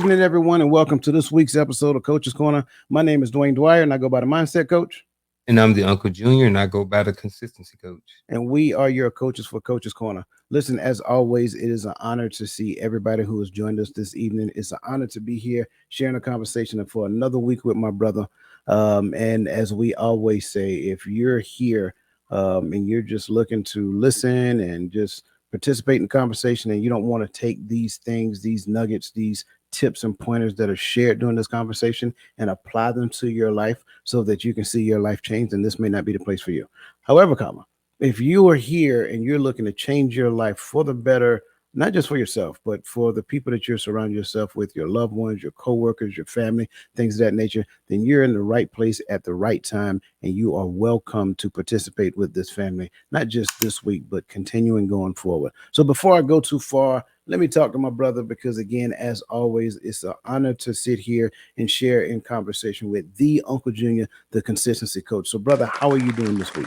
evening, everyone, and welcome to this week's episode of Coach's Corner. My name is Dwayne Dwyer, and I go by the Mindset Coach. And I'm the Uncle Junior, and I go by the consistency coach. And we are your coaches for Coach's Corner. Listen, as always, it is an honor to see everybody who has joined us this evening. It's an honor to be here sharing a conversation for another week with my brother. And as we always say, if you're here and you're just looking to listen and just participate in the conversation and you don't want to take these things, these nuggets, these tips and pointers that are shared during this conversation and apply them to your life so that you can see your life change, then this may not be the place for you. However, comma, if you are here and you're looking to change your life for the better, not just for yourself, but for the people that you're surrounding yourself with, your loved ones, your coworkers, your family, things of that nature, then you're in the right place at the right time, and you are welcome to participate with this family, not just this week, but continuing going forward. So before I go too far, let me talk to my brother because, again, as always, it's an honor to sit here and share in conversation with the Uncle Junior, the consistency coach. So, brother, how are you doing this week?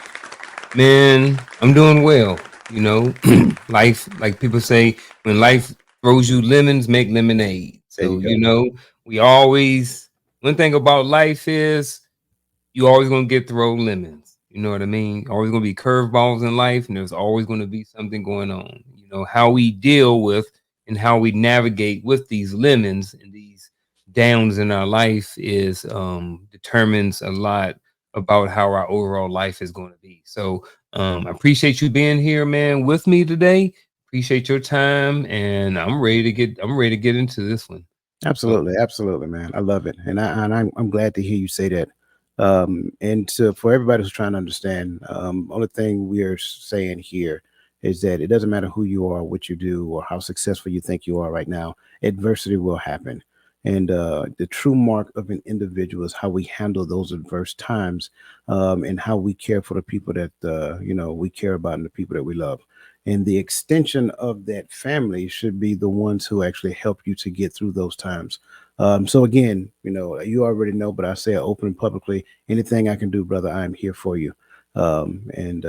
Man, I'm doing well. You know, life, like people say, when life throws you lemons, make lemonade. There you So, go. we always, one thing about life is you always gonna get thrown lemons. You know what I mean? Always gonna be curveballs in life, and there's always gonna be something going on. How we deal with and how we navigate with these lemons and these downs in our life is determines a lot about how our overall life is going to be. So I appreciate you being here, man, with me today. Appreciate your time, and I'm ready to get into this one. So Absolutely, absolutely, man. I love it, and I'm glad to hear you say that. And to for everybody who's trying to understand, only thing we are saying here is that it doesn't matter who you are, what you do, or how successful you think you are right now. Adversity will happen, and the true mark of an individual is how we handle those adverse times, and how we care for the people that we care about and the people that we love. And the extension of that family should be the ones who actually help you to get through those times. So again, you already know, but I say it open publicly. Anything I can do, brother, I am here for you. And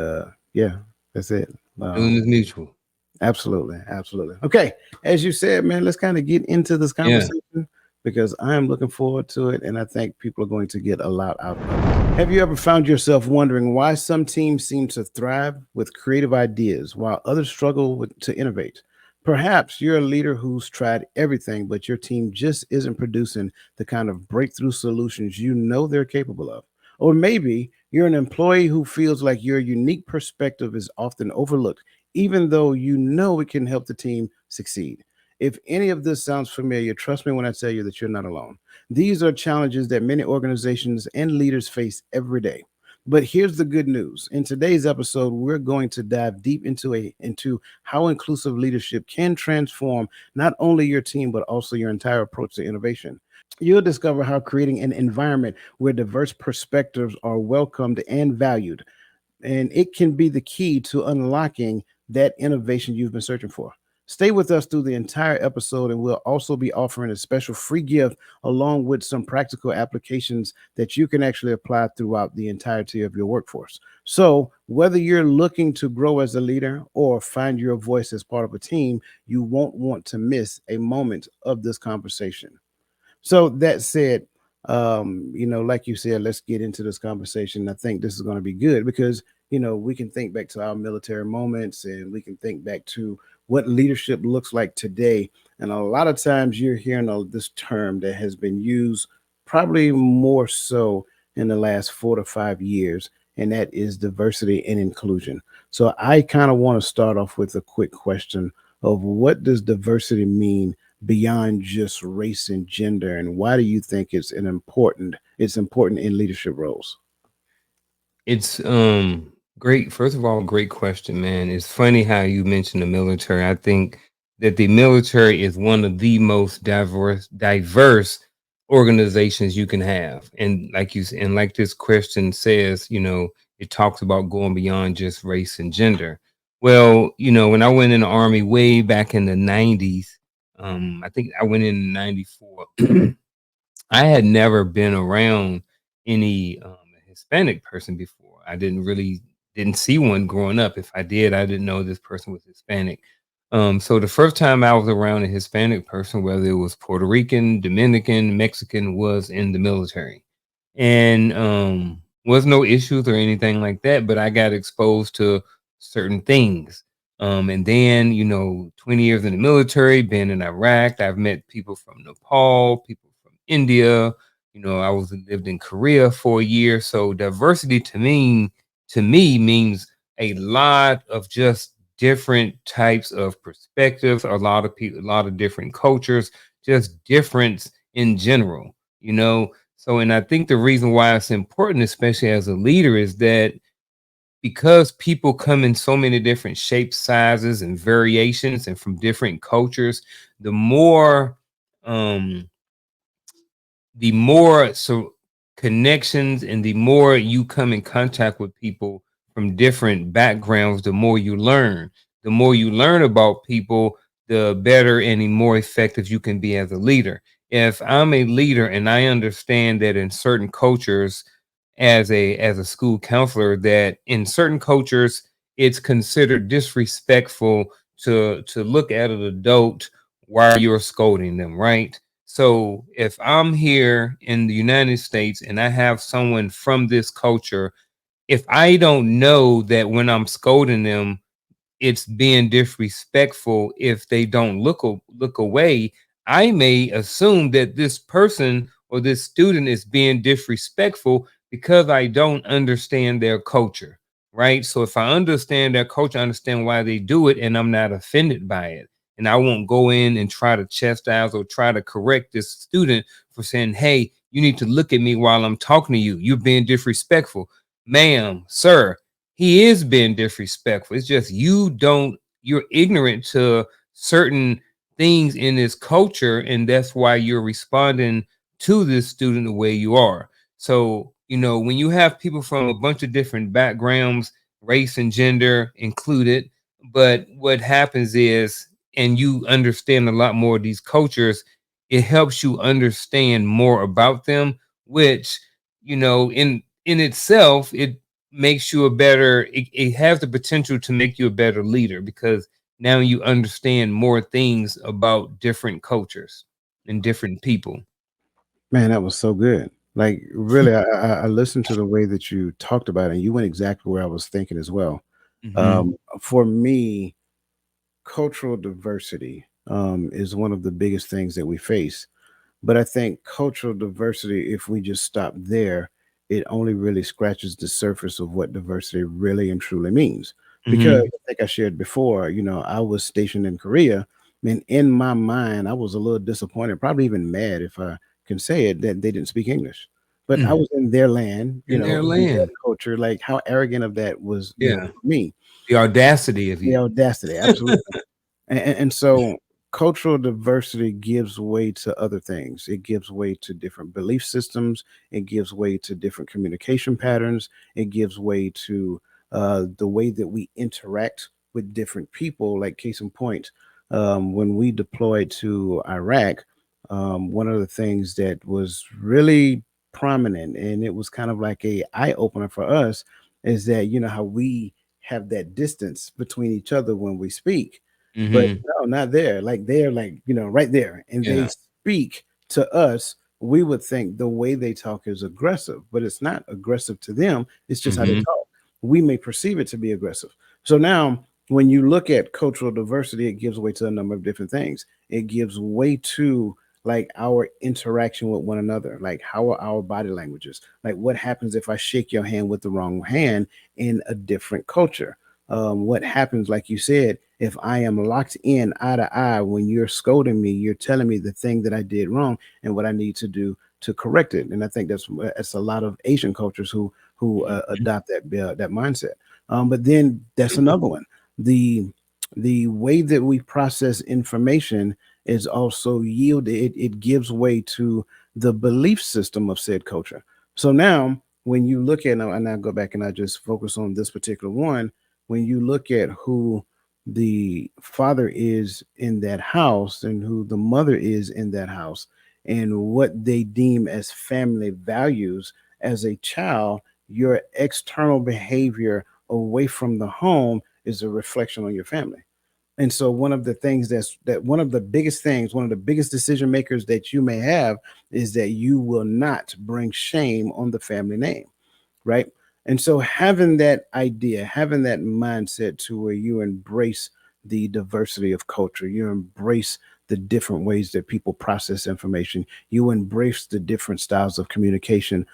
Yeah, that's it. feeling Um, is mutual. Absolutely, absolutely. Okay, as you said, man, let's kind of get into this Yeah. conversation because I am looking forward to it, and I think people are going to get a lot out of it. Have you ever found yourself wondering why some teams seem to thrive with creative ideas while others struggle to innovate? Perhaps you're a leader who's tried everything, but your team just isn't producing the kind of breakthrough solutions you know they're capable of. Or maybe you're an employee who feels like your unique perspective is often overlooked, even though you know it can help the team succeed. If any of this sounds familiar, trust me when I tell you that you're not alone. These are challenges that many organizations and leaders face every day. But here's the good news. In today's episode, we're going to dive deep into how inclusive leadership can transform not only your team but also your entire approach to innovation. You'll discover how creating an environment where diverse perspectives are welcomed and valued, and it can be the key to unlocking that innovation you've been searching for. Stay with us through the entire episode, and we'll also be offering a special free gift along with some practical applications that you can actually apply throughout the entirety of your workforce. So, whether you're looking to grow as a leader or find your voice as part of a team, you won't want to miss a moment of this conversation. So that said, like you said, let's get into this conversation. I think this is going to be good because we can think back to our military moments and we can think back to what leadership looks like today. And a lot of times you're hearing this term that has been used probably more so in the last 4 to 5 years, and that is diversity and inclusion. So I kind of want to start off with a quick question of what does diversity mean beyond just race and gender, and why do you think it's important in leadership roles? It's great. First of all, great question, man. It's funny how you mentioned the military. I think that the military is one of the most diverse organizations you can have. And like this question says, it talks about going beyond just race and gender. Well, when I went in the army way back in the 90s, I think I went in 94. I had never been around any Hispanic person before. I didn't see one growing up. If I did, I didn't know this person was Hispanic. So the first time I was around a Hispanic person, whether it was Puerto Rican, Dominican, Mexican, was in the military, and was no issues or anything like that. But I got exposed to certain things. And then 20 years in the military, been in Iraq. I've met people from Nepal, people from India. I lived in Korea for a year. So diversity to me means a lot of just different types of perspectives, a lot of people, a lot of different cultures, just difference in general, you know. So, and I think the reason why it's important, especially as a leader, is that because people come in so many different shapes, sizes, and variations, and from different cultures, the more um so connections and the more you come in contact with people from different backgrounds, the more you learn. The more you learn about people, the better and the more effective you can be as a leader. If I'm a leader and I understand that in certain cultures, as a school counselor, that in certain cultures it's considered disrespectful to look at an adult while you're scolding them, right? So if I'm here in the United States and I have someone from this culture, if I don't know that when I'm scolding them, it's being disrespectful if they don't look away, I may assume that this person or this student is being disrespectful because I don't understand their culture, right? So if I understand their culture, I understand why they do it, and I'm not offended by it. And I won't go in and try to chastise or try to correct this student for saying, hey, you need to look at me while I'm talking to you. You're being disrespectful. Ma'am, sir, he is being disrespectful. It's just you're ignorant to certain things in this culture, and that's why you're responding to this student the way you are. So, when you have people from a bunch of different backgrounds, race and gender included, but what happens is, and you understand a lot more of these cultures, it helps you understand more about them, which, in itself, it makes you a better it has the potential to make you a better leader because now you understand more things about different cultures and different people. Man, that was so good. Like, really, I listened to the way that you talked about it, and you went exactly where I was thinking as well. Hmm. For me, cultural diversity is one of the biggest things that we face. But I think cultural diversity, if we just stop there, it only really scratches the surface of what diversity really and truly means. Because Hmm. I think I shared before, I was stationed in Korea, and in my mind, I was a little disappointed, probably even mad if I can say it, that they didn't speak English. But I Mm. was in their land, In their in their land. culture. Like, how arrogant of that was, Yeah. for me. The audacity of The you. audacity, absolutely. And so cultural diversity gives way to other things. It gives way to different belief systems. It gives way to different communication patterns. It gives way to the way that we interact with different people. Like, case in point, when we deployed to Iraq, one of the things that was really prominent, and it was kind of like a eye opener for us, is that how we have that distance between each other when we speak, but Hmm. no, not there. Like, they're like, right there, and they Yeah. speak to us. We would think the way they talk is aggressive, but it's not aggressive to them. It's just how they Hmm. talk. We may perceive it to be aggressive. So now, when you look at cultural diversity, it gives way to a number of different things. It gives way to, like, our interaction with one another, like how are our body languages, like what happens if I shake your hand with the wrong hand in a different culture. What happens, like you said, if I am locked in eye to eye when you're scolding me, you're telling me the thing that I did wrong and what I need to do to correct it. And I think that's a lot of Asian cultures who adopt that mindset. But then that's another one. The way that we process information is also yielded. It gives way to the belief system of said culture. So now, when you look at, and I go back and I just focus on this particular one, when you look at who the father is in that house and who the mother is in that house and what they deem as family values as a child, your external behavior away from the home is a reflection on your family. And so one of the things that one of the biggest things, one of the biggest decision makers that you may have is that you will not bring shame on the family name, right? And so having that idea, having that mindset to where you embrace the diversity of culture, you embrace the different ways that people process information, you embrace the different styles of communication,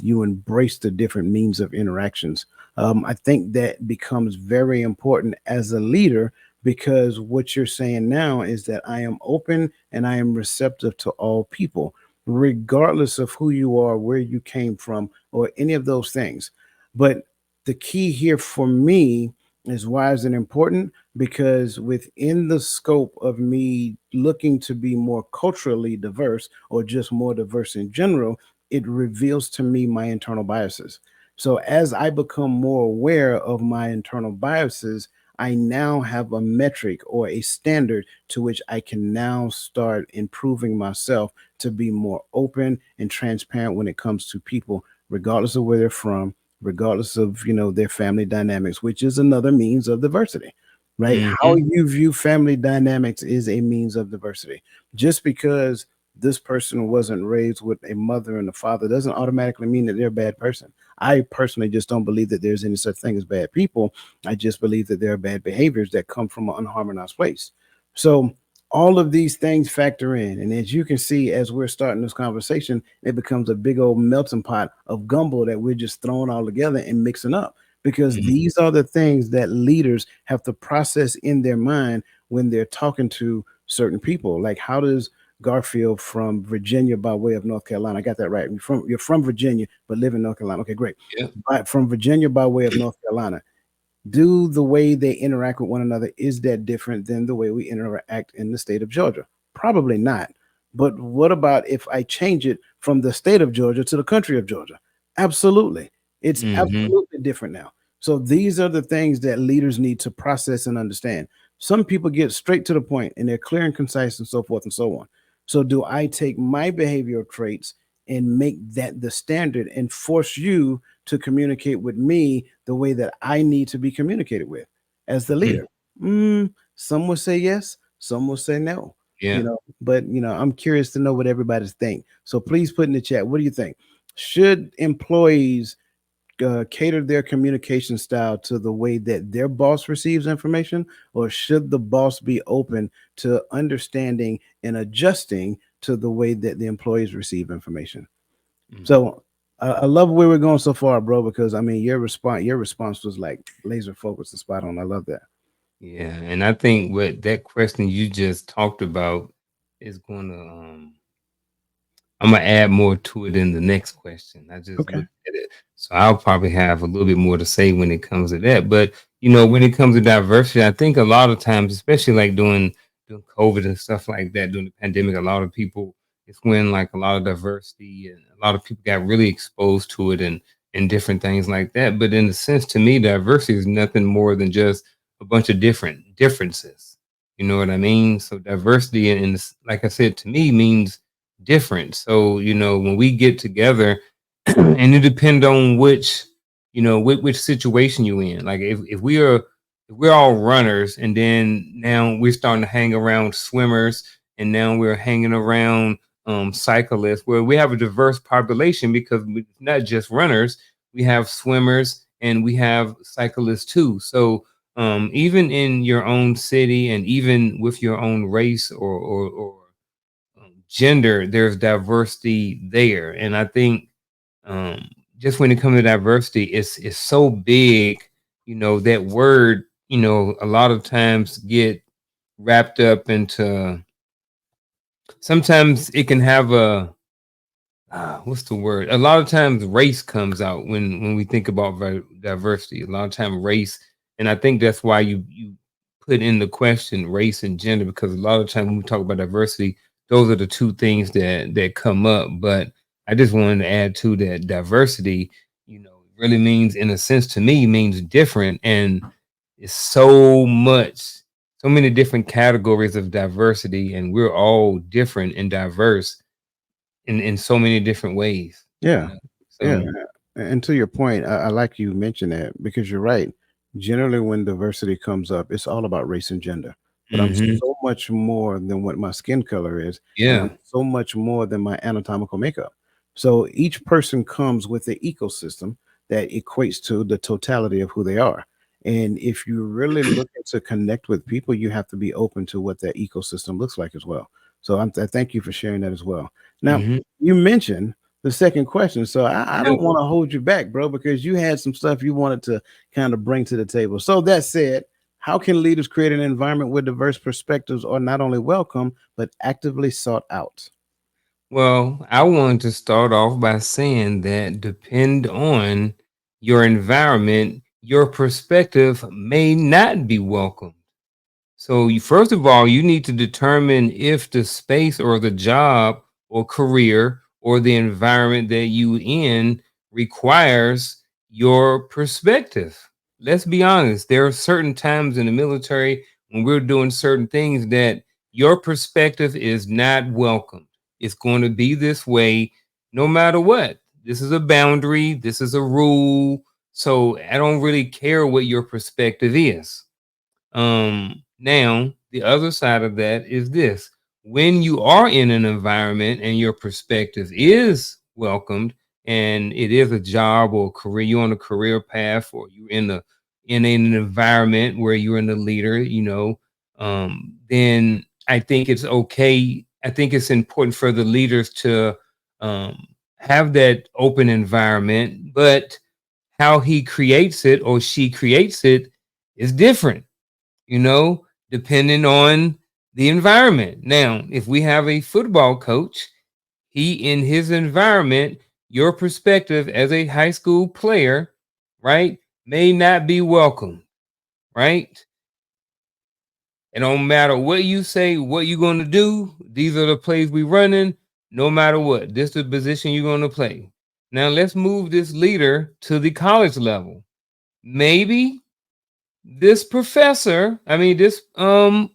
you embrace the different means of interactions. I think that becomes very important as a leader, because what you're saying now is that I am open and I am receptive to all people, regardless of who you are, where you came from, or any of those things. But the key here for me is, why is it important? Because within the scope of me looking to be more culturally diverse, or just more diverse in general, it reveals to me my internal biases. So as I become more aware of my internal biases, I now have a metric or a standard to which I can now start improving myself to be more open and transparent when it comes to people, regardless of where they're from, regardless of their family dynamics, which is another means of diversity, right? How Hmm. you view family dynamics is a means of diversity. Just because this person wasn't raised with a mother and a father doesn't automatically mean that they're a bad person. I personally just don't believe that there's any such thing as bad people. I just believe that there are bad behaviors that come from an unharmonized place. So all of these things factor in. And as you can see, as we're starting this conversation, it becomes a big old melting pot of gumbo that we're just throwing all together and mixing up. Because Hmm. these are the things that leaders have to process in their mind when they're talking to certain people. Like, how does Garfield from Virginia by way of North Carolina? I got that right. You're from Virginia, but live in North Carolina. Okay, great. Yeah. But from Virginia by way of North Carolina, do the way they interact with one another, is that different than the way we interact in the state of Georgia? Probably not. But what about if I change it from the state of Georgia to the country of Georgia? Absolutely. It's Hmm. absolutely different now. So these are the things that leaders need to process and understand. Some people get straight to the point and they're clear and concise and so forth and so on. So do I take my behavioral traits and make that the standard and force you to communicate with me the way that I need to be communicated with as the Hmm. leader? Some will say yes, some will say no. Yeah. But I'm curious to know what everybody's think. So please put in the chat. What do you think? Should employees cater their communication style to the way that their boss receives information, or should the boss be open to understanding and adjusting to the way that the employees receive information? Mhm. So I love where we're going so far, bro. Because I mean, your response was like laser focused and spot on. I love that. Yeah, and I think what that question you just talked about is going to I'm gonna add more to it in the next question. I just Okay. looked at it, so I'll probably have a little bit more to say when it comes to that. But when it comes to diversity, I think a lot of times, especially like during COVID and stuff like that, during the pandemic, a lot of people it's when like a lot of diversity and a lot of people got really exposed to it and different things like that. But in a sense, to me, diversity is nothing more than just a bunch of different differences. You know what I mean? So diversity, like I said, to me means different. So, when we get together, and it depends on which situation you in. Like if we're all runners and then now we're starting to hang around swimmers and now we're hanging around cyclists where we have a diverse population because it's not just runners, we have swimmers and we have cyclists too. So even in your own city and even with your own race or gender, there's diversity there. And I think um, just when it comes to diversity, it's so big, that word, a lot of times get wrapped up into sometimes it can have a what's the word? A lot of times race comes out when we think about diversity. A lot of time race, and I think that's why you put in the question race and gender because a lot of time when we talk about diversity, those are the two things that come up. But I just wanted to add to that diversity. Really means in a sense to me means different, and it's so many different categories of diversity, and we're all different and diverse in so many different ways, you Yeah. know? Yeah. So And to your point, I like you mentioned that, because you're right. generally when diversity comes up, it's all about race and gender. But I'm Mhm. so much more than what my skin color is, and I'm Yeah. so much more than my anatomical makeup. So each person comes with the ecosystem that equates to the totality of who they are. And if you're really looking to connect with people, you have to be open to what that ecosystem looks like as well. So I thank you for sharing that as well. Now, Mhm. you mentioned the second question, so I Yeah. don't want to hold you back, bro, because you had some stuff you wanted to kind of bring to the table. So that said, how can leaders create an environment where diverse perspectives are not only welcome but actively sought out? Well, I wanted to start off by saying that depend on your environment, your perspective may not be welcome. So, first of all, you need to determine if the space or the job or career or the environment that you in requires your perspective. Let's be honest. There are certain times in the military when we're doing certain things that your perspective is not welcome. It's going to be this way no matter what. This is a boundary, this is a rule. So I don't really care what your perspective is. Now the other side of that is this: when you are in an environment and your perspective is welcomed, and it is a job or career, you're on a career path, or you're in an environment where you're in the leader, then I think it's okay. I think it's important for the leaders to um, have that open environment, but how he creates it or she creates it is different, you know, depending on the environment. Now, if we have a football coach, he in his environment, your perspective as a high school player, right, may not be welcome, right? It don't matter what you say, what you're going to do. These are the plays we running. No matter what, this is the position you're going to play. Now let's move this leader to the college level. Maybe this professor, I mean this in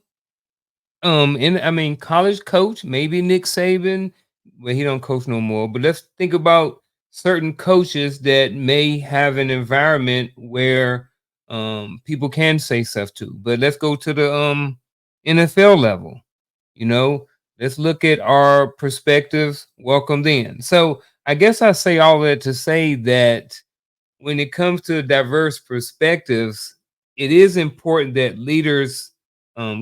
I mean, college coach, maybe Nick Saban. Well, he don't coach no more. But let's think about certain coaches that may have an environment where people can say stuff to. But let's go to the NFL level. You know, let's look at our perspectives welcomed in. So I guess I say all that to say that when it comes to diverse perspectives, it is important that leaders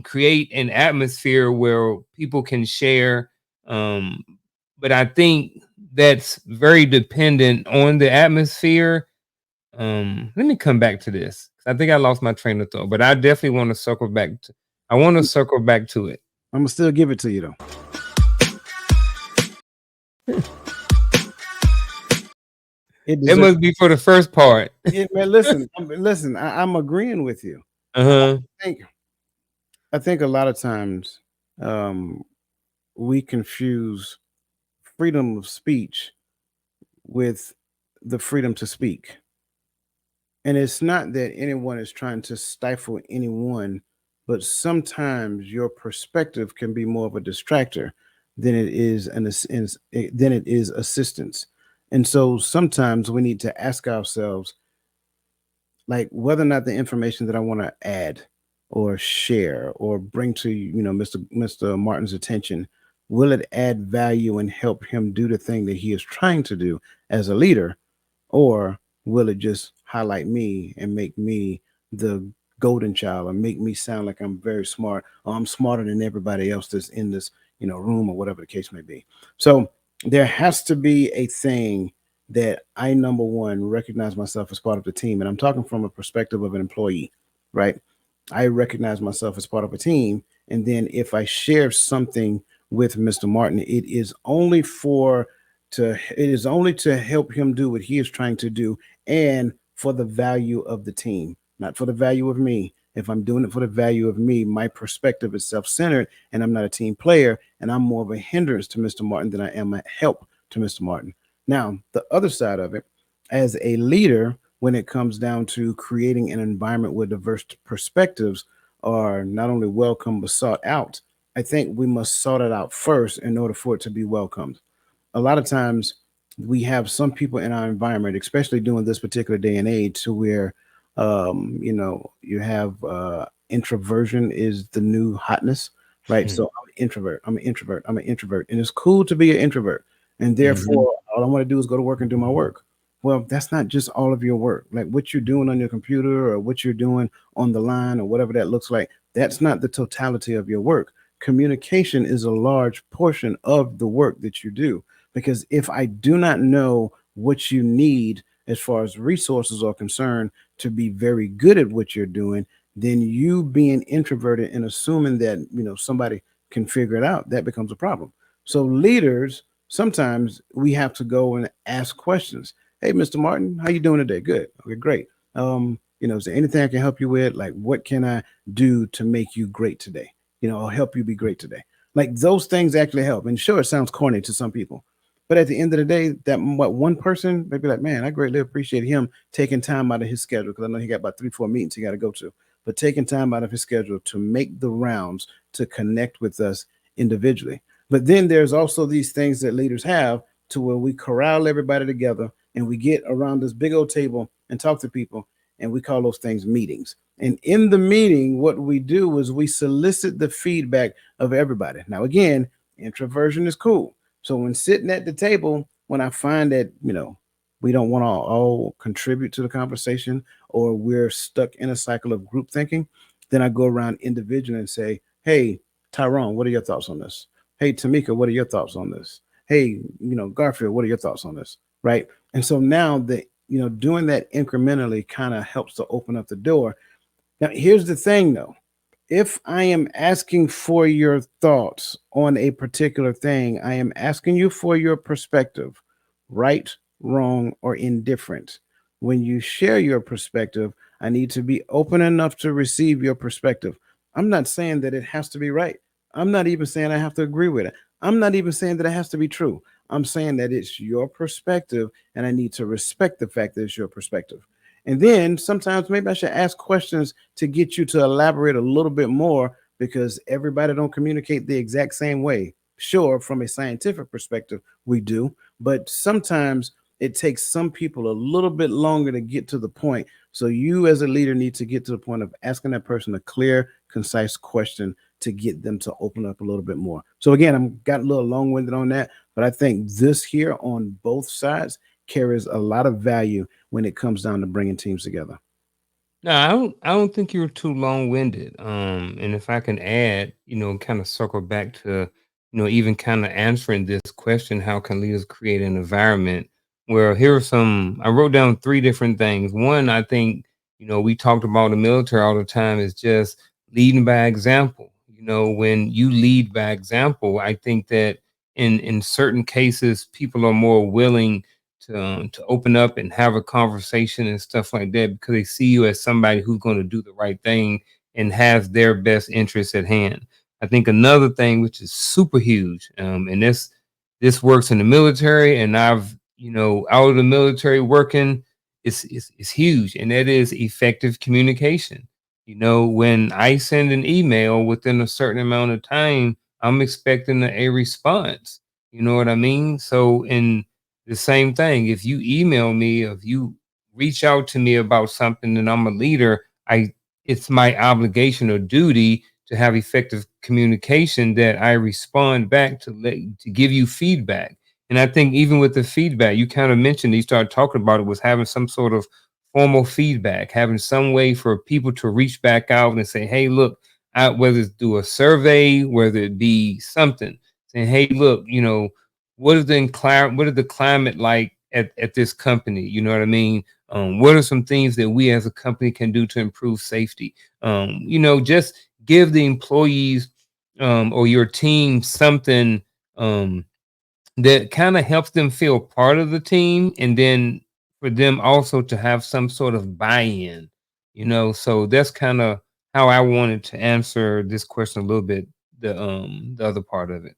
create an atmosphere where people can share. Um, but I think that's very dependent on the atmosphere. Let me come back to this. I think I lost my train of thought, but I definitely want to circle back. I want to circle back to it. I'm gonna still give it to you though. It That deserves. must be for the first part. Yeah, man. Listen, listen. I'm agreeing with you. Uh huh. I think I think a lot of times um, we confuse freedom of speech with the freedom to speak. And it's not that anyone is trying to stifle anyone, but sometimes your perspective can be more of a distractor than it is than it is assistance. And so sometimes we need to ask ourselves, like, whether or not the information that I want to add or share or bring to Mr. Martin's attention, will it add value and help him do the thing that he is trying to do as a leader, or will it just highlight me and make me the golden child, or make me sound like I'm very smart, or I'm smarter than everybody else that's in this room, or whatever the case may be? So there has to be a thing that I, number one, recognize myself as part of the team, and I'm talking from a perspective of an employee, right? I recognize myself as part of a team, and then if I share something with Mr. Martin, it is only to help him do what he is trying to do, and for the value of the team, not for the value of me. If I'm doing it for the value of me, my perspective is self-centered, and I'm not a team player, and I'm more of a hindrance to Mr. Martin than I am a help to Mr. Martin. Now, the other side of it, as a leader, when it comes down to creating an environment where diverse perspectives are not only welcome but sought out, I think we must sort it out first in order for it to be welcomed. A lot of times we have some people in our environment, especially during this particular day and age, to where You have introversion is the new hotness, right? So I'm an introvert. I'm an introvert. I'm an introvert, and it's cool to be an introvert. And Mhm. therefore, all I want to do is go to work and do my work. Well, that's not just all of your work. Like what you're doing on your computer or what you're doing on the line or whatever that looks like, that's not the totality of your work. Communication is a large portion of the work that you do. Because if I do not know what you need as far as resources are concerned to be very good at what you're doing, then you being introverted and assuming that somebody can figure it out, that becomes a problem. So leaders, sometimes we have to go and ask questions. Hey, Mr. Martin, how you doing today? Good. Okay, great. Is there anything I can help you with? Like, what can I do to make you great today? Or help you be great today. Like those things actually help. And sure, it sounds corny to some people, but at the end of the day, that what one person may be like, man, I greatly appreciate him taking time out of his schedule because I know he got about 3, 4 meetings he got to go to, but taking time out of his schedule to make the rounds to connect with us individually. But then there's also these things that leaders have to where we corral everybody together and we get around this big old table and talk to people, and we call those things meetings. And in the meeting, what we do is we solicit the feedback of everybody. Now, again, introversion is cool. So when sitting at the table, when I find that, we don't want to all contribute to the conversation or we're stuck in a cycle of group thinking, then I go around individually and say, hey, Tyrone, what are your thoughts on this? Hey, Tamika, what are your thoughts on this? Hey, Garfield, what are your thoughts on this? Right. And so now doing that incrementally kind of helps to open up the door. Now, here's the thing though, if I am asking for your thoughts on a particular thing, I am asking you for your perspective, right, wrong, or indifferent. When you share your perspective, I need to be open enough to receive your perspective. I'm not saying that it has to be right. I'm not even saying I have to agree with it. I'm not even saying that it has to be true. I'm saying that it's your perspective and I need to respect the fact that it's your perspective. And then sometimes maybe I should ask questions to get you to elaborate a little bit more because everybody don't communicate the exact same way. Sure, from a scientific perspective, we do, but sometimes it takes some people a little bit longer to get to the point. So you as a leader need to get to the point of asking that person a clear, concise question to get them to open up a little bit more. So again, I'm got a little long-winded on that, but I think this here on both sides carries a lot of value when it comes down to bringing teams together. No, I don't think you're too long-winded. And if I can add, kind of circle back to, even kind of answering this question, how can leaders create an environment where here are some I wrote down three different things. One, I think, we talked about the military all the time is just leading by example. When you lead by example, I think that in certain cases people are more willing to open up and have a conversation and stuff like that because they see you as somebody who's going to do the right thing and has their best interests at hand. I think another thing which is super huge, and this works in the military, and I've out of the military working, it's huge, and that is effective communication. When I send an email within a certain amount of time, I'm expecting a response. You know what I mean? So in the same thing. If you email me, if you reach out to me about something and I'm a leader, I it's my obligation or duty to have effective communication that I respond back to give you feedback. And I think even with the feedback, you kind of mentioned you started talking about it was having some sort of formal feedback, having some way for people to reach back out and say, hey, look, whether it's through a survey, whether it be something, saying, hey, look, what is the climate like at this company? You know what I mean? What are some things that we as a company can do to improve safety? Just give the employees or your team something um, that kind of helps them feel part of the team, and then for them also to have some sort of buy-in. So that's kind of how I wanted to answer this question a little bit. The other part of it.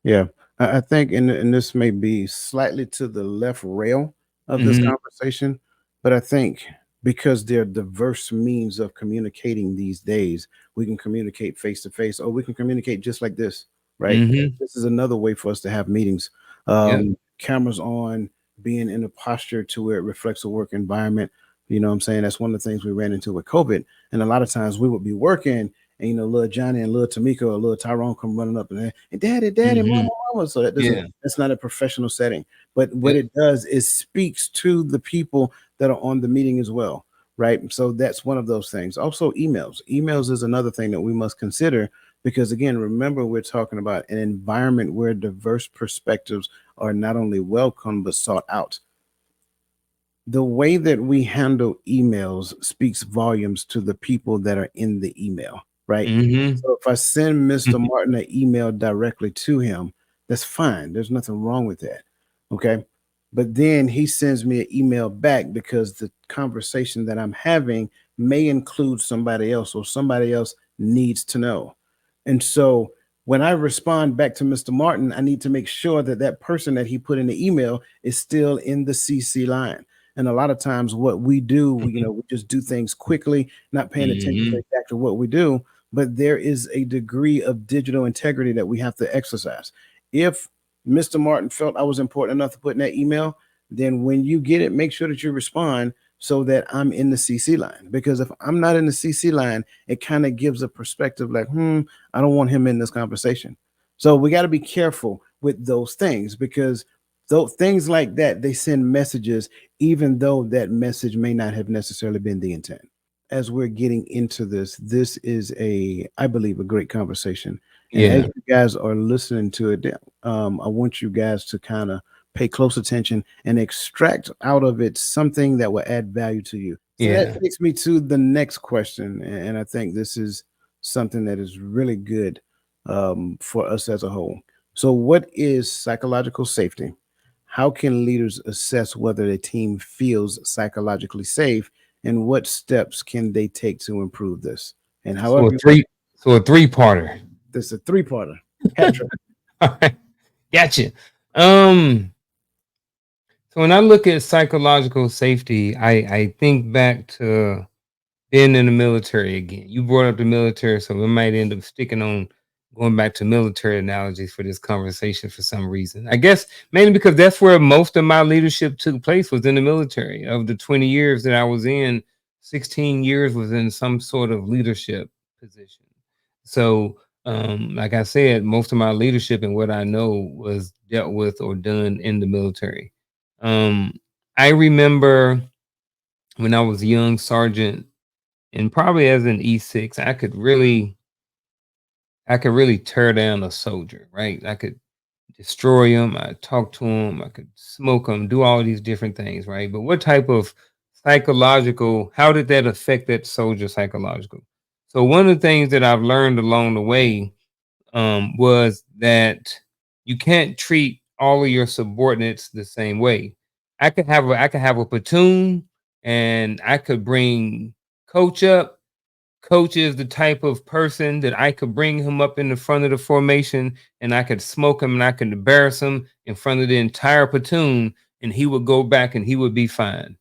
Yeah, I think, and this may be slightly to the left rail of this Hmm. conversation, but I think because there are diverse means of communicating these days, we can communicate face to face, or we can communicate just like this, right? Hmm. This is another way for us to have meetings. Yeah. Cameras on, being in a posture to where it reflects a work environment. You know what I'm saying? That's one of the things we ran into with COVID. And a lot of times we would be working and little Johnny and little Tamika or little Tyrone come running up and daddy, daddy, mama, Mhm. mama. So Yeah. that's not a professional setting. But what Yep. it does is speaks to the people that are on the meeting as well. Right. So that's one of those things. Also, emails. Emails is another thing that we must consider because, again, remember, we're talking about an environment where diverse perspectives are not only welcome but sought out. The way that we handle emails speaks volumes to the people that are in the email, right? Mhm. So if I send Mr. Martin an email directly to him, that's fine. There's nothing wrong with that. Okay. But then he sends me an email back because the conversation that I'm having may include somebody else or somebody else needs to know. And so when I respond back to Mr. Martin, I need to make sure that that person that he put in the email is still in the CC line. And a lot of times, what we do, we just do things quickly, not paying attention to Mhm. exactly what we do. But there is a degree of digital integrity that we have to exercise. If Mr. Martin felt I was important enough to put in that email, then when you get it, make sure that you respond so that I'm in the CC line. Because if I'm not in the CC line, it kind of gives a perspective like, I don't want him in this conversation. So we got to be careful with those things because those things like that, they send messages even though that message may not have necessarily been the intent. As we're getting into this, this is I believe, a great conversation. And as Yeah. you guys are listening to it, I want you guys to kind of pay close attention and extract out of it something that will add value to you. So that Yeah. takes me to the next question. And I think this is something that is really good for us as a whole. So, what is psychological safety? How can leaders assess whether a team feels psychologically safe, and what steps can they take to improve this? And So however a you want, three so a three-parter. this is a three-parter hat trick. Alright. Gotcha. Um, so when I look at psychological safety, I think back to being in the military again. You brought up the military, so we might end up sticking on going back to military analogies for this conversation for some reason. I guess mainly because that's where most of my leadership took place was in the military. Of the 20 years that I was in, 16 years was in some sort of leadership position. So, like I said, most of my leadership and what I know was dealt with or done in the military. Um, I remember when I was a young sergeant and probably as an E6, I could really tear down a soldier, right? I could destroy him, I talk to him, I could smoke him, do all these different things, right? But what type of psychological, how did that affect that soldier psychological? So one of the things that I've learned along the way was that you can't treat all of your subordinates the same way. I could have a platoon and I could bring coach up. Coach is the type of person that I could bring him up in the front of the formation and I could smoke him and I could embarrass him in front of the entire platoon and he would go back and he would be fine.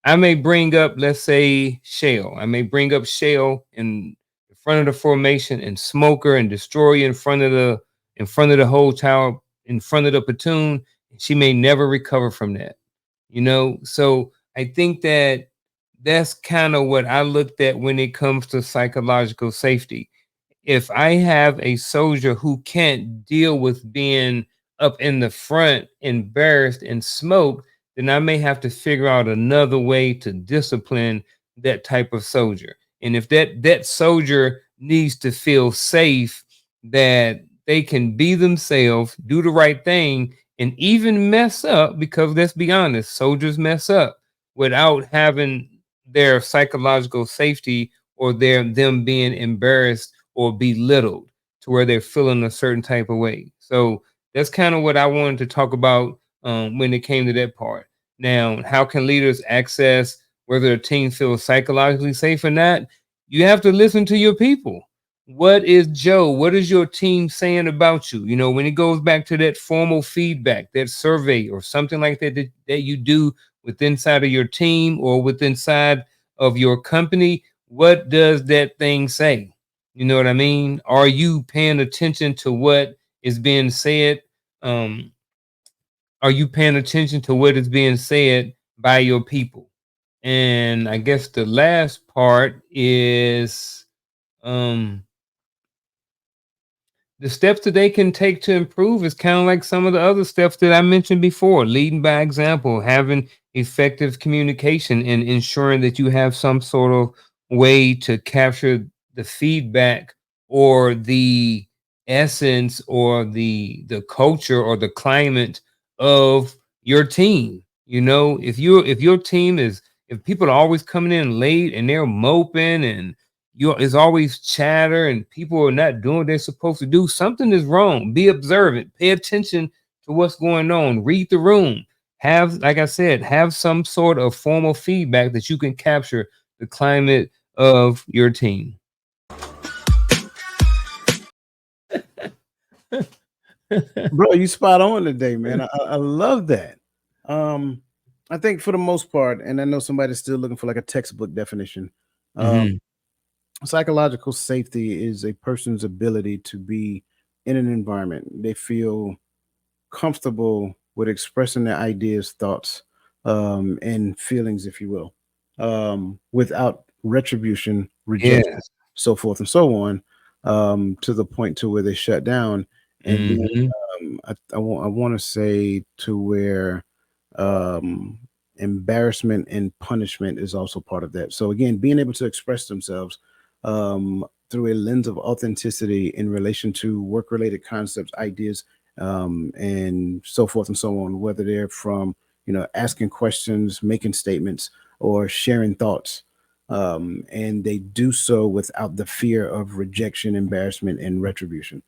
I may bring up, let's say, Shell. I may bring up Shell in the front of the formation and smoke her and destroy her in front of the whole tower, in front of the platoon. She may never recover from that. So I think that that's kind of what I looked at when it comes to psychological safety. If I have a soldier who can't deal with being up in the front, embarrassed and smoked, then I may have to figure out another way to discipline that type of soldier. And if that soldier needs to feel safe that they can be themselves, do the right thing, and even mess up, because let's be honest, soldiers mess up without having their psychological safety or them being embarrassed or belittled to where they're feeling a certain type of way. So that's kind of what I wanted to talk about when it came to that part. Now, how can leaders access whether a team feels psychologically safe or not? You have to listen to your people. What is Joe? What is your team saying about you? When it goes back to that formal feedback, that survey or something like that you do with inside of your team or with inside of your company, what does that thing say? You know what I mean? Are you paying attention to what is being said? Um, are you paying attention to what is being said by your people? And I guess the last part is um the steps that they can take to improve is kind of like some of the other steps that I mentioned before: leading by example, having effective communication, and ensuring that you have some sort of way to capture the feedback or the essence or the culture or the climate of your team. You know, if your team is, if people are always coming in late and they're moping and it's always chatter and people are not doing what they're supposed to do, something is wrong. Be observant, pay attention to what's going on, read the room, have, like I said, have some sort of formal feedback that you can capture the climate of your team. Bro, you spot on today, man. I love that. Um, I think for the most part, and I know somebody's still looking for like a textbook definition. Um, Hmm. Psychological safety is a person's ability to be in an environment they feel comfortable with expressing their ideas, thoughts, and feelings, if you will, without retribution, rejection, Yes. so forth and so on, to the point to where they shut down. And then Hmm. I want to say to where um, embarrassment and punishment is also part of that. So again, being able to express themselves through a lens of authenticity in relation to work-related concepts, ideas, and so forth and so on, whether they're from, asking questions, making statements, or sharing thoughts. And they do so without the fear of rejection, embarrassment, and retribution.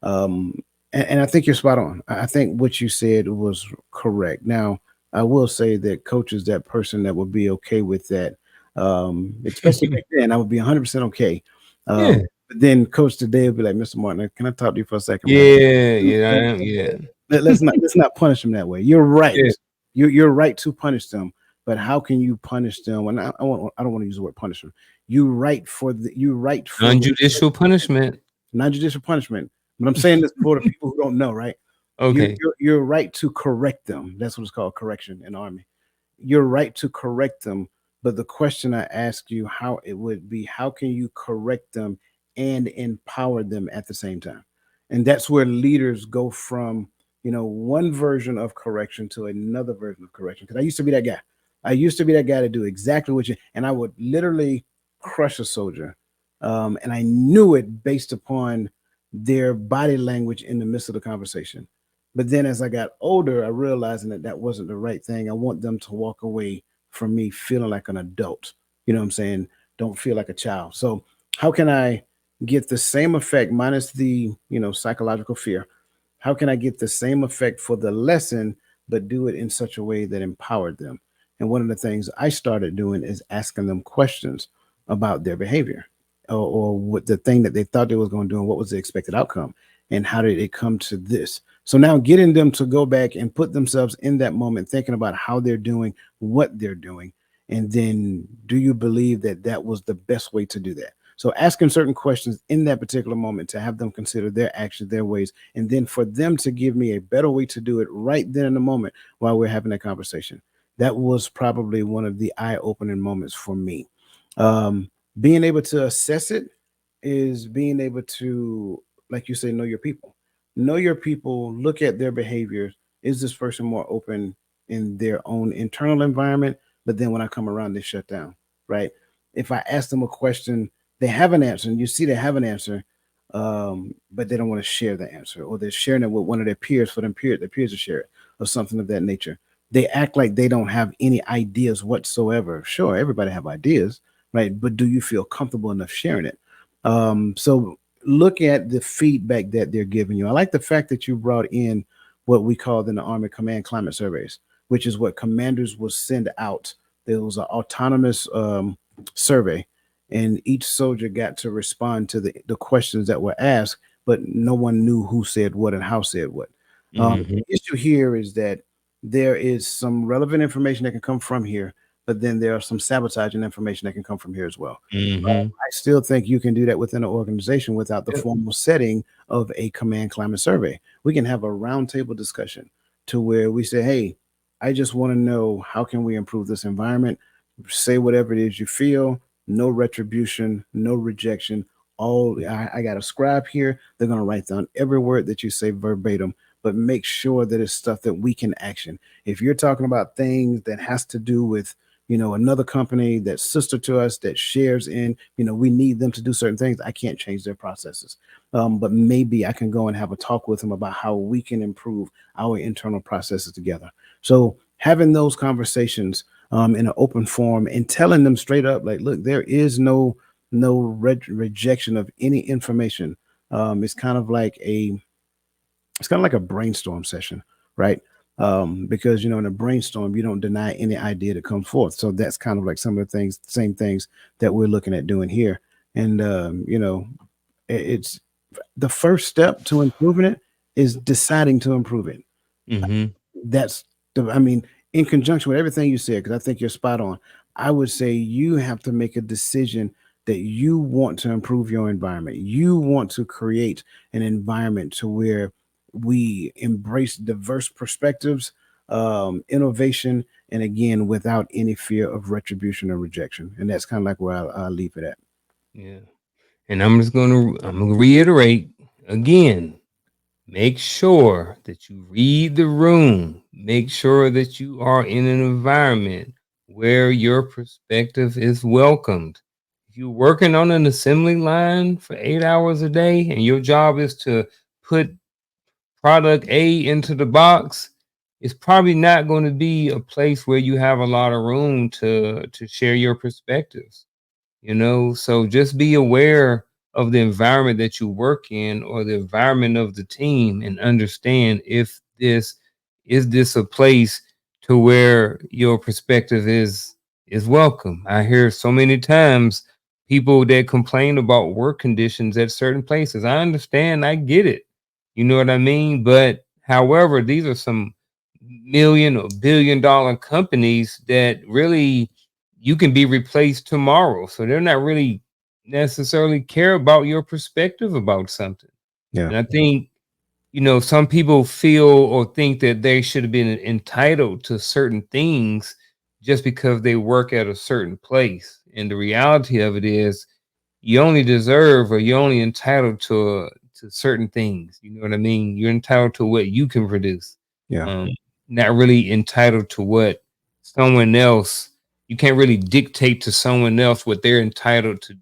Um, and I think you're spot on. I think what you said was correct. Now, I will say that coach is that person that would be okay with that. Especially back then, I would be 100% okay. Yeah. But then coach today would be like, Mr. Martin, can I talk to you for a second, man? Yeah. Yeah. I am. Yeah. Let's not punish them that way. You're right. Yeah. You're right to punish them, but how can you punish them? And I don't want to use the word punish them. You right for the Non-judicial punishment. non-judicial punishment. But I'm saying this for the people who don't know, right? Okay. You're right to correct them. That's what it's called, correction in the army. You're right to correct them, but the question I ask you, how it would be, how can you correct them and empower them at the same time? And that's where leaders go from, one version of correction to another version of correction. Because I used to be that guy. I used to be that guy to do exactly what you, and I would literally crush a soldier. And I knew it based upon their body language in the midst of the conversation. But then as I got older, I realized that that wasn't the right thing. I want them to walk away from me feeling like an adult. You know what I'm saying? Don't feel like a child. So how can I get the same effect minus the, psychological fear? How can I get the same effect for the lesson, but do it in such a way that empowered them? And one of the things I started doing is asking them questions about their behavior, or what the thing that they thought they was going to do and what was the expected outcome, and how did it come to this. So now getting them to go back and put themselves in that moment, thinking about how they're doing, what they're doing, and then do you believe that that was the best way to do that? So asking certain questions in that particular moment to have them consider their actions, their ways, and then for them to give me a better way to do it right then in the moment while we're having that conversation. That was probably one of the eye-opening moments for me. Um, Being able to assess it is being able to, like you say, know your people. Know your people, look at their behaviors. Is this person more open in their own internal environment? But then when I come around, they shut down, right? If I ask them a question, they have an answer, and you see they have an answer, but they don't want to share the answer, or they're sharing it with one of their peers for their peers to share it, or something of that nature. They act like they don't have any ideas whatsoever. Sure, everybody have ideas, right? But do you feel comfortable enough sharing it? So look at the feedback that they're giving you. I like the fact that you brought in what we called in the Army command climate surveys, which is what commanders will send out. There was an autonomous survey, and each soldier got to respond to the questions that were asked, but no one knew who said what and how said what. Hmm. The issue here is that there is some relevant information that can come from here, but then there are some sabotaging information that can come from here as well. Hmm. I still think you can do that within an organization without the Yep. formal setting of a command climate survey. We can have a roundtable discussion to where we say, "Hey, I just want to know how can we improve this environment. say whatever it is you feel. No retribution, no rejection. I got a scribe here. They're gonna write down every word that you say verbatim, but make sure that it's stuff that we can action. If you're talking about things that has to do with another company that's sister to us that shares in, we need them to do certain things. I can't change their processes, but maybe I can go and have a talk with them about how we can improve our internal processes together. So having those conversations in an open forum and telling them straight up, like, look, there is no rejection of any information. It's kind of like a brainstorm session, right? Because in a brainstorm, you don't deny any idea that comes forth. So that's kind of like some of the things, same things that we're looking at doing here. And it's the first step to improving it is deciding to improve it. Mhm. That's I mean, in conjunction with everything you said, because I think you're spot on. I would say you have to make a decision that you want to improve your environment. You want to create an environment to where we embrace diverse perspectives, innovation, and again, without any fear of retribution or rejection. And that's kind of like where I'll leave it at. Yeah. And I'm gonna reiterate again. Make sure that you read the room. Make sure that you are in an environment where your perspective is welcomed. If you're working on an assembly line for 8 hours a day and your job is to put product A into the box, it's probably not going to be a place where you have a lot of room to share your perspectives. So just be aware of the environment that you work in or the environment of the team and understand if this a place to where your perspective is welcome. I hear so many times people that complain about work conditions at certain places. I understand, I get it, you know what I mean? But however, these are some million or billion-dollar companies that really you can be replaced tomorrow. So they're not really necessarily care about your perspective about something. Yeah, And I think, some people feel or think that they should have been entitled to certain things just because they work at a certain place. And the reality of it is you only deserve or you're only entitled to certain things. You know what I mean? You're entitled to what you can produce. yeah, Um, not really entitled to what someone else. You can't really dictate to someone else what they're entitled to,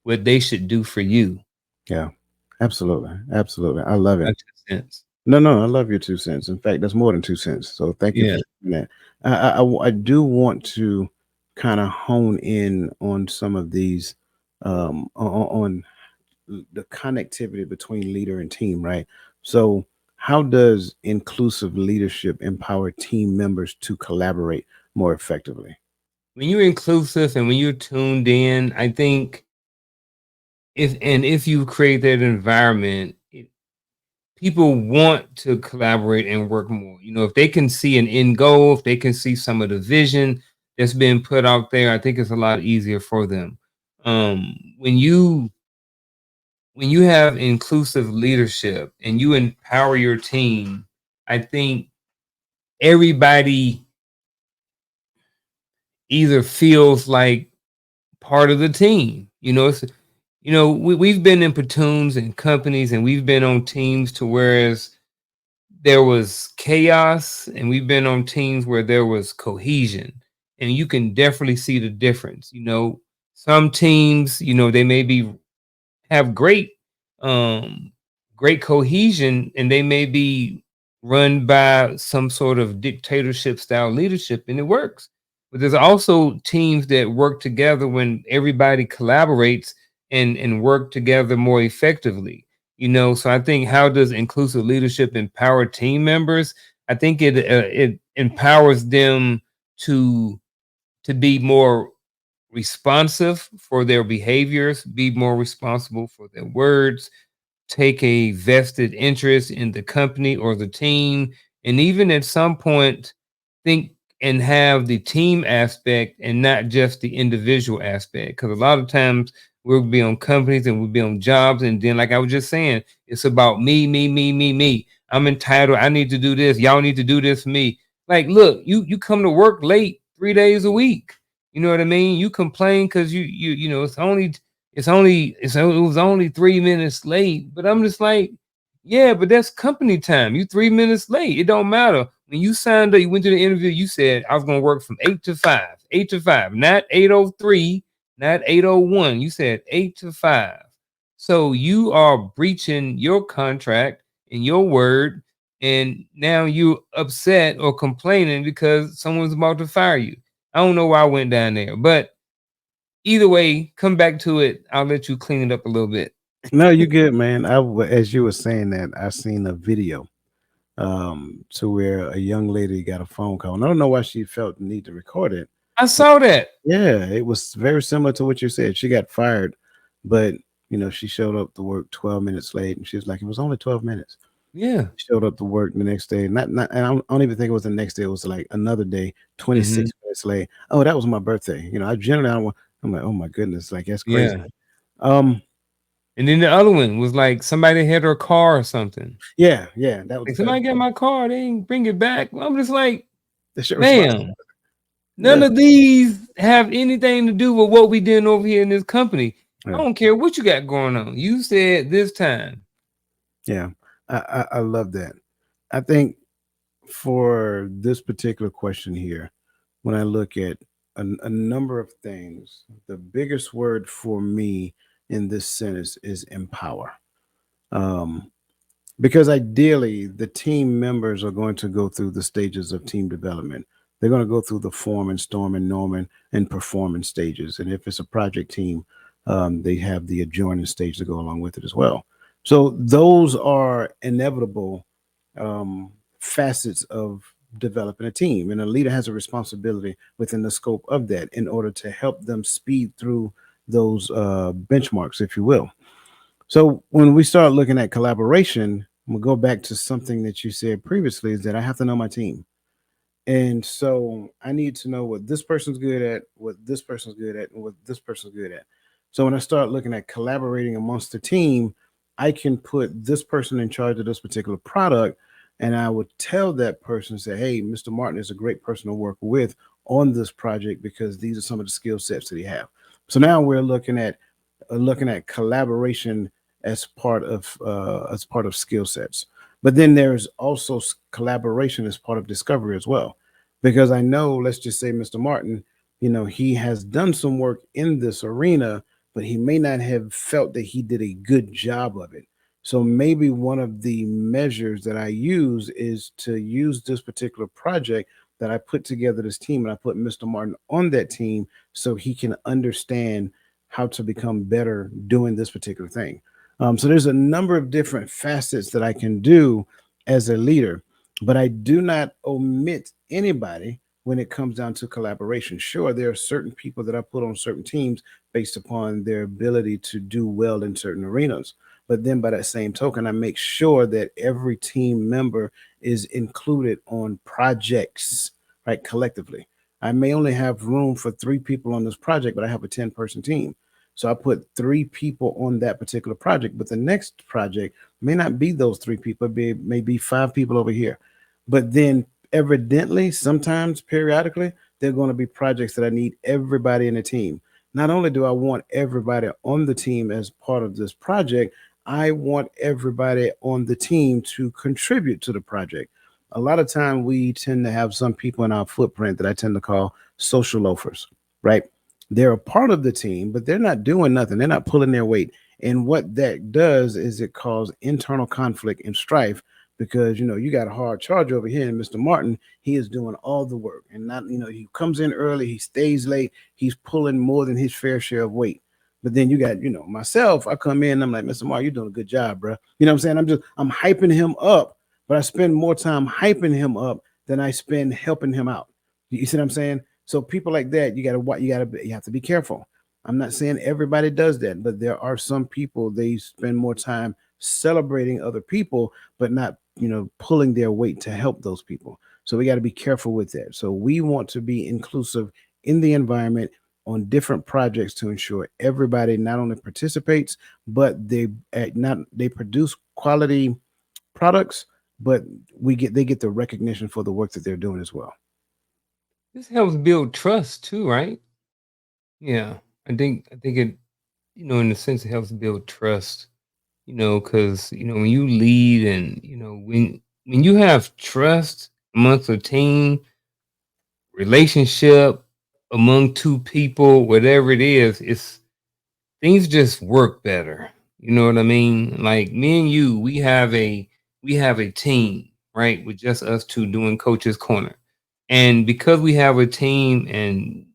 what they should do for you. yeah. Absolutely, absolutely. I love My it. 2 cents. No, no, I love your 2 cents. In fact, that's more than 2 cents. So thank you for Yeah. sharing that. I do want to kind of hone in on some of these, on the connectivity between leader and team, right? So, how does inclusive leadership empower team members to collaborate more effectively? When you're inclusive and when you're tuned in, I think if you create that environment, people want to collaborate and work more. If they can see an end goal, if they can see some of the vision that's been put out there, I think it's a lot easier for them. When you have inclusive leadership and you empower your team, I think everybody either feels like part of the team. We've been in platoons and companies and we've been on teams to whereas there was chaos and we've been on teams where there was cohesion and you can definitely see the difference. Some teams, they may be have um great cohesion and they may be run by some sort of dictatorship style leadership and it works. But there's also teams that work together when everybody collaborates and work together more effectively. So I think how does inclusive leadership empower team members? I think it empowers them to be more responsive for their behaviors, be more responsible for their words, take a vested interest in the company or the team, and even at some point think and have the team aspect and not just the individual aspect. Because a lot of times we'll be on companies and we'll be on jobs, and then, like I was just saying, it's about me, me, me, me, me. I'm entitled. I need to do this. Y'all need to do this for me. Like, look, you come to work late 3 days a week. You know what I mean? You complain because it was only 3 minutes late. But I'm just like, yeah, but that's company time. You 3 minutes late. It don't matter. When you signed up, you went to the interview, you said I was gonna work from 8 to 5. 8 to 5, not 8:03, not 8:01. You said 8 to 5. So you are breaching your contract and your word, and now you're upset or complaining because someone's about to fire you. I don't know why I went down there, but either way, come back to it. I'll let you clean it up a little bit. No, you good, man. As you were saying that, I seen a video to where a young lady got a phone call. And I don't know why she felt the need to record it. I saw that. Yeah, it was very similar to what you said. She got fired, but she showed up to work 12 minutes late, and she was like, "It was only 12 minutes." Yeah. Showed up to work the next day, not, and I don't even think it was the next day. It was like another day, Hmm. 26 minutes late. Oh, that was my birthday. I generally I don't want. I'm like, oh my goodness, like that's crazy. Yeah. Um, And then the other one was like somebody had her car or something. yeah, yeah, that was Like somebody got my car, they didn't bring it back. I'm just like, that's your responsibility. ma'am, none That's of these have anything to do with what we doing over here in this company. I yeah, don't care what you got going on. You said this time. yeah. I love that. I think for this particular question here, when I look at a number of things, the biggest word for me in this sentence is empower. Um, because ideally, the team members are going to go through the stages of team development. They're going to go through the form and storm and norming and performance stages. And if it's a project team, they have the adjoining stage to go along with it as well. So those are inevitable facets of developing a team, and a leader has a responsibility within the scope of that in order to help them speed through those benchmarks, if you will. So when we start looking at collaboration, we'll go back to something that you said previously, is that I have to know my team. And so I need to know what this person's good at, what this person's good at, and what this person's good at. So when I start looking at collaborating amongst the team, I can put this person in charge of this particular product. And I would tell that person, say, hey, Mr. Martin is a great person to work with on this project because these are some of the skill sets that he have. So now we're looking at collaboration as part of skill sets. But then there's also collaboration as part of discovery as well, because I know, let's just say, Mr. Martin, he has done some work in this arena, but he may not have felt that he did a good job of it. So maybe one of the measures that I use is to use this particular project that I put together, this team, and I put Mr. Martin on that team so he can understand how to become better doing this particular thing. So there's a number of different facets that I can do as a leader, but I do not omit anybody when it comes down to collaboration. Sure, there are certain people that I put on certain teams based upon their ability to do well in certain arenas. But then by that same token, I make sure that every team member is included on projects, right, collectively. I may only have room for 3 people on this project, but I have a 10-person team. So I put 3 people on that particular project, but the next project may not be those 3 people, maybe 5 people over here. But then evidently, sometimes periodically, there are going to be projects that I need everybody in the team. Not only do I want everybody on the team as part of this project, I want everybody on the team to contribute to the project. A lot of time we tend to have some people in our footprint that I tend to call social loafers, right? They're a part of the team, but they're not doing nothing. They're not pulling their weight. And what that does is it causes internal conflict and strife, because you got a hard charge over here, and Mr. Martin, he is doing all the work, and not he comes in early, he stays late, he's pulling more than his fair share of weight. But then you got myself. I come in, I'm like, Mr. Martin, you're doing a good job, bro. You know what I'm saying? I'm hyping him up, but I spend more time hyping him up than I spend helping him out. You see what I'm saying? So people like that, you have to be careful. I'm not saying everybody does that, but there are some people, they spend more time celebrating other people, but not pulling their weight to help those people. So we got to be careful with that. So we want to be inclusive in the environment on different projects to ensure everybody not only participates, but they produce quality products, but they get the recognition for the work that they're doing as well. This helps build trust too, right? Yeah. I think it, in a sense, it helps build trust. Because when you lead, and when you have trust amongst a team, relationship among two people, whatever it is, it's things just work better. You know what I mean? Like me and you, we have a team, right? With just us two doing Coach's Corner. And because we have a team and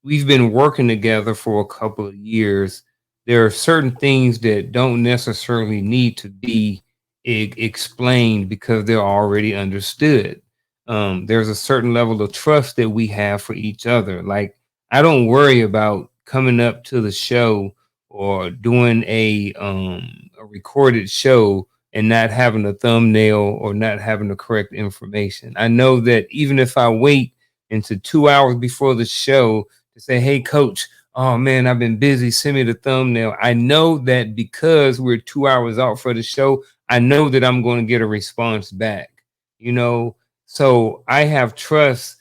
we've been working together for a couple of years, there are certain things that don't necessarily need to be explained because they're already understood. There's a certain level of trust that we have for each other. Like, I don't worry about coming up to the show or doing a recorded show and not having a thumbnail or not having the correct information. I know that even if I wait into 2 hours before the show to say, "Hey, coach, oh man, I've been busy. Send me the thumbnail." I know that because we're 2 hours out for the show, I know that I'm going to get a response back. You know, so I have trust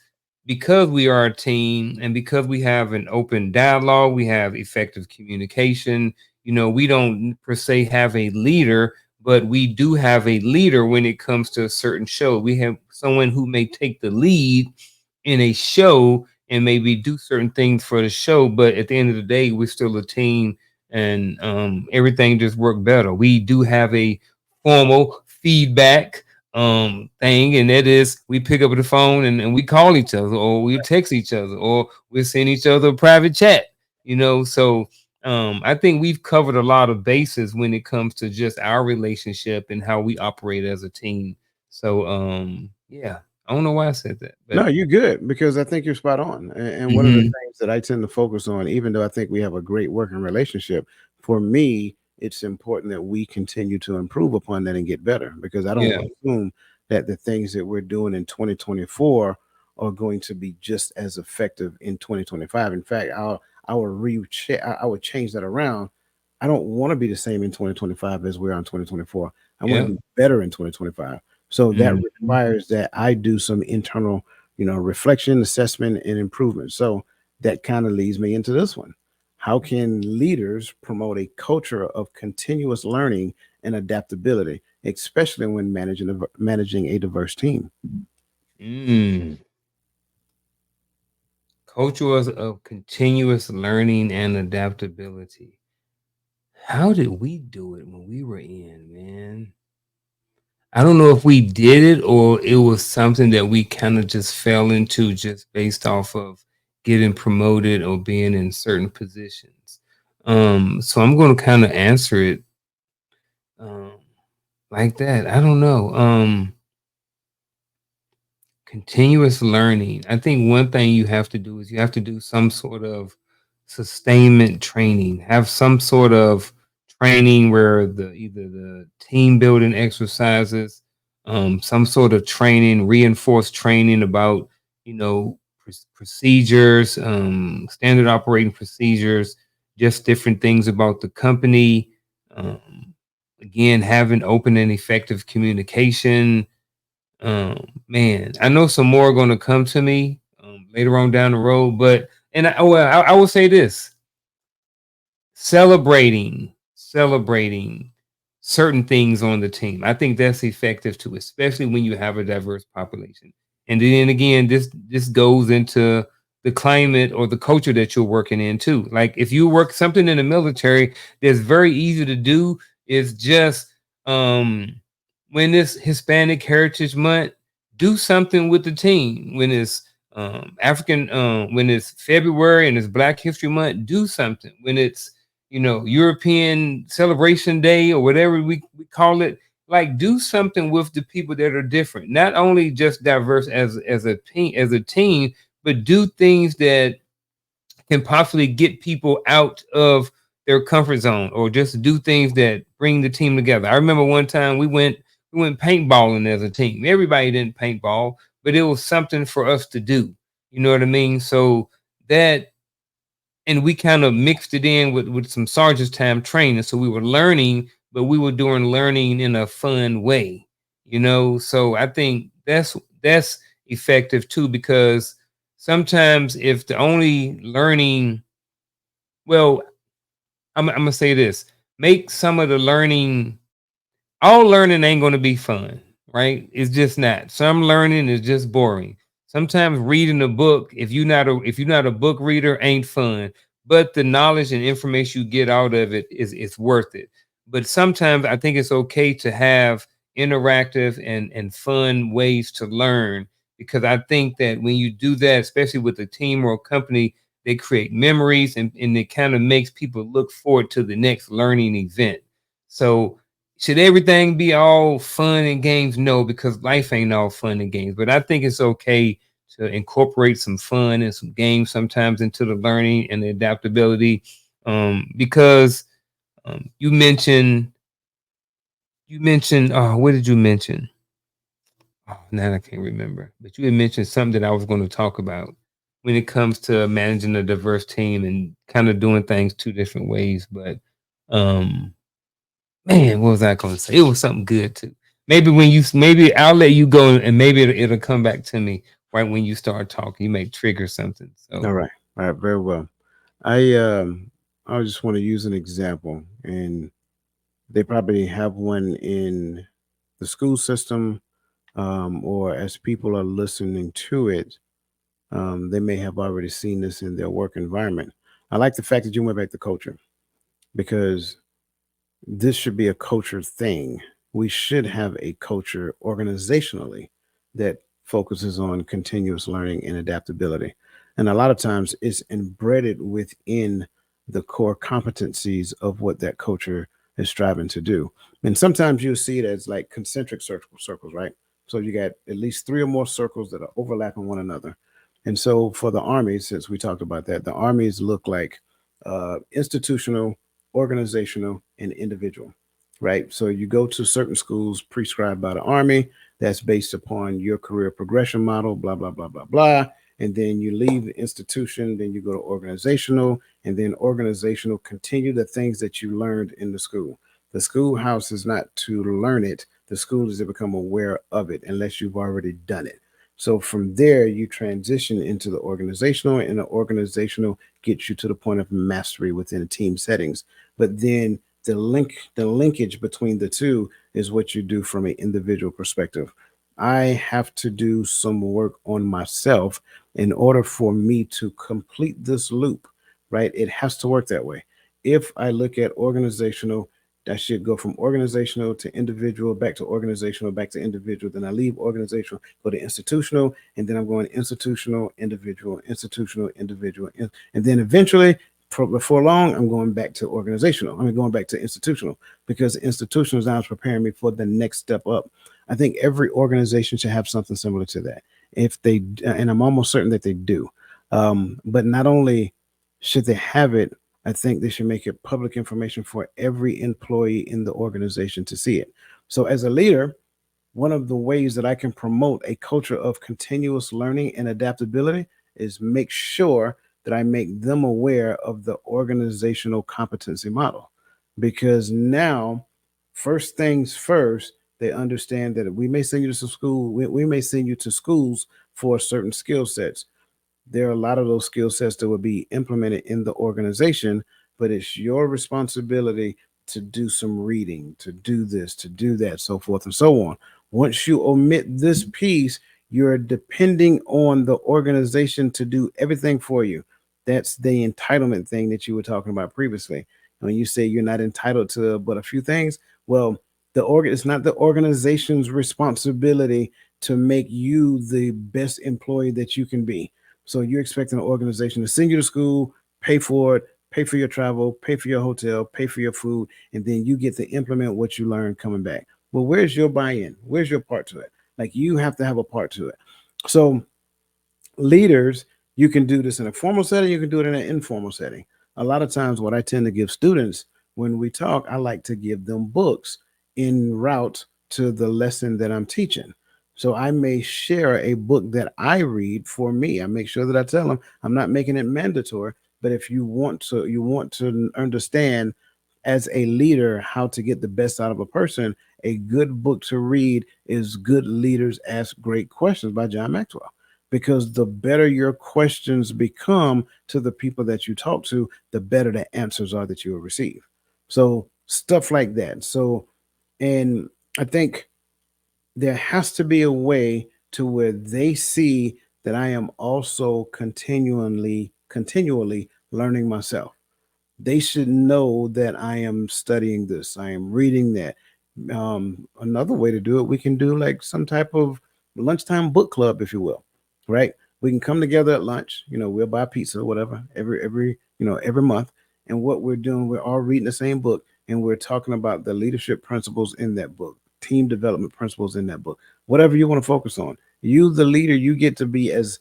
because we are a team and because we have an open dialogue, we have effective communication. We don't per se have a leader, but we do have a leader when it comes to a certain show. We have someone who may take the lead in a show and maybe do certain things for the show, but at the end of the day, we're still a team, and everything just worked better. We do have a formal feedback thing, and that is we pick up the phone and we call each other, or we text each other, or we send each other a private chat. So I think we've covered a lot of bases when it comes to just our relationship and how we operate as a team. So yeah, I don't know why I said that, but No, you're good because I think you're spot on. And one of the mhm, things that I tend to focus on, even though I think we have a great working relationship, for me, it's important that we continue to improve upon that and get better because I don't yeah, assume that the things that we're doing in 2024 are going to be just as effective in 2025. In fact, I would change that around. I don't want to be the same in 2025 as we are in 2024. I want to yeah, be better in 2025. So that mhm. requires that I do some internal, reflection, assessment, and improvement. So that kind of leads me into this one. How can leaders promote a culture of continuous learning and adaptability, especially when managing a diverse team? Mm. Cultures of continuous learning and adaptability. How did we do it when we were in, man? I don't know if we did it or it was something that we kind of just fell into just based off of getting promoted or being in certain positions. So I'm going to kind of answer it um, like that. I don't know. Continuous learning. I think one thing you have to do is you have to do some sort of sustainment training. Have some sort of training where the either the team building exercises, some sort of training, reinforced training about procedures, standard operating procedures, just different things about the company. Um, Again, having open and effective communication. Man, I know some more are going to come to me later on down the road, but I will say this: celebrating certain things on the team. I think that's effective too, especially when you have a diverse population. And then again, this goes into the climate or the culture that you're working in too. Like if you work something in the military that's very easy to do is just when it's Hispanic Heritage Month, do something with the team. When it's African, when it's February and it's Black History Month, do something. When it's European Celebration Day or whatever we call it, like do something with the people that are different. Not only just diverse as a team, but do things that can possibly get people out of their comfort zone or just do things that bring the team together. I remember one time we went paintballing as a team. Everybody didn't paintball, but it was something for us to do. You know what I mean? So that and we kind of mixed it in with some sergeant's time training. So we were learning, but we were doing learning in a fun way. So I think that's effective too, because sometimes if the only learning Well, I'm gonna say this: make some of the learning, all learning ain't going to be fun, right? It's just not. Some learning is just boring. Sometimes reading a book, if you're not a book reader, ain't fun. But the knowledge and information you get out of it is worth it. But sometimes I think it's okay to have interactive and fun ways to learn, because I think that when you do that, especially with a team or a company, they create memories, and it kind of makes people look forward to the next learning event. So should everything be all fun and games? No, because life ain't all fun and games. But I think it's okay to incorporate some fun and some games sometimes into the learning and the adaptability. Because you mentioned, what did you mention? Oh, now I can't remember. But you had mentioned something that I was going to talk about when it comes to managing a diverse team and kind of doing things two different ways. But um man, what was I going to say? It was something good too. Maybe I'll let you go, and maybe it'll come back to me right when you start talking. You may trigger something. All So, right. All right. Very well. I just want to use an example, and they probably have one in the school system, or as people are listening to it, they may have already seen this in their work environment. I like the fact that you went back to culture, because this should be a culture thing. We should have a culture organizationally that focuses on continuous learning and adaptability. And a lot of times it's embedded within the core competencies of what that culture is striving to do. And sometimes you'll see it as like concentric circles, right? So you got at least three or more circles that are overlapping one another. And so for the armies, since we talked about that, the armies look like institutional, organizational, and individual, right? So you go to certain schools prescribed by the Army that's based upon your career progression model, blah, blah, blah, blah, blah. And then you leave the institution, then you go to organizational, and then organizational continue the things that you learned in the school. The schoolhouse is not to learn it, the school is to become aware of it, unless you've already done it. So from there, you transition into the organizational, and the organizational gets you to the point of mastery within team settings. But then the linkage between the two is what you do from an individual perspective. I have to do some work on myself in order for me to complete this loop, right? It has to work that way. If I look at organizational, I should go from organizational to individual, back to organizational, back to individual. Then I leave organizational, go to institutional, and then I'm going institutional, individual, and then eventually, before long, I'm going back to organizational. I'm going back to institutional, because institutional is now preparing me for the next step up. I think every organization should have something similar to that. If they, and I'm almost certain that they do. But not only should they have it, I think they should make it public information for every employee in the organization to see it. So, as a leader, one of the ways that I can promote a culture of continuous learning and adaptability is make sure that I make them aware of the organizational competency model. Because now, first things first, they understand that we may send you to some school, we may send you to schools for certain skill sets. There are a lot of those skill sets that will be implemented in the organization, but it's your responsibility to do some reading, to do this, to do that, so forth and so on. Once you omit this piece, you're depending on the organization to do everything for you. That's the entitlement thing that you were talking about previously. When you say you're not entitled to but a few things, well, it's not the organization's responsibility to make you the best employee that you can be. So you're expecting an organization to send you to school, pay for it, pay for your travel, pay for your hotel, pay for your food, and then you get to implement what you learned coming back. Well, where's your buy-in? Where's your part to it? Like, you have to have a part to it. So leaders, you can do this in a formal setting, you can do it in an informal setting. A lot of times, what I tend to give students when we talk, I like to give them books in route to the lesson that I'm teaching. So I may share a book that I read for me. I make sure that I tell them I'm not making it mandatory, but if you want to understand as a leader how to get the best out of a person, a good book to read is Good Leaders Ask Great Questions by John Maxwell. because the better your questions become to the people that you talk to, the better the answers are that you will receive. So stuff like that. So, and I think there has to be a way to where they see that I am also continually learning myself. They should know that I am studying this, I am reading that. Another way to do it, we can do like some type of lunchtime book club, if you will, right? We can come together at lunch. We'll buy pizza, whatever, every month. And what we're doing, we're all reading the same book, and we're talking about the leadership principles in that book, team development principles in that book, whatever you want to focus on. You, the leader, you get to be as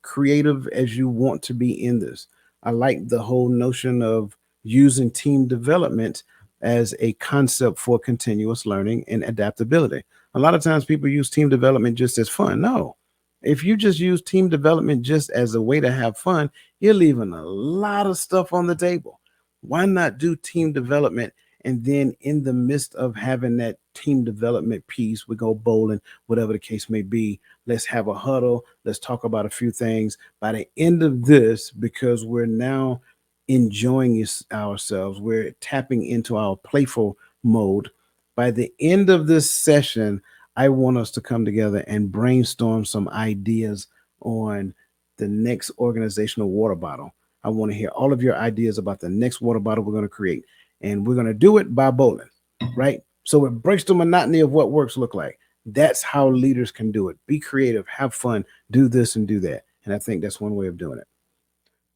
creative as you want to be in this. I like the whole notion of using team development as a concept for continuous learning and adaptability. A lot of times people use team development just as fun. No. If you just use team development just as a way to have fun, you're leaving a lot of stuff on the table. Why not do team development, and then in the midst of having that team development piece, we go bowling, whatever the case may be. Let's have a huddle. Let's talk about a few things. By the end of this, because we're now enjoying ourselves, we're tapping into our playful mode. By the end of this session, I want us to come together and brainstorm some ideas on the next organizational water bottle. I want to hear all of your ideas about the next water bottle we're going to create. And we're going to do it by bowling, right? So it breaks the monotony of what works look like. That's how leaders can do it. Be creative, have fun, do this and do that. And I think that's one way of doing it.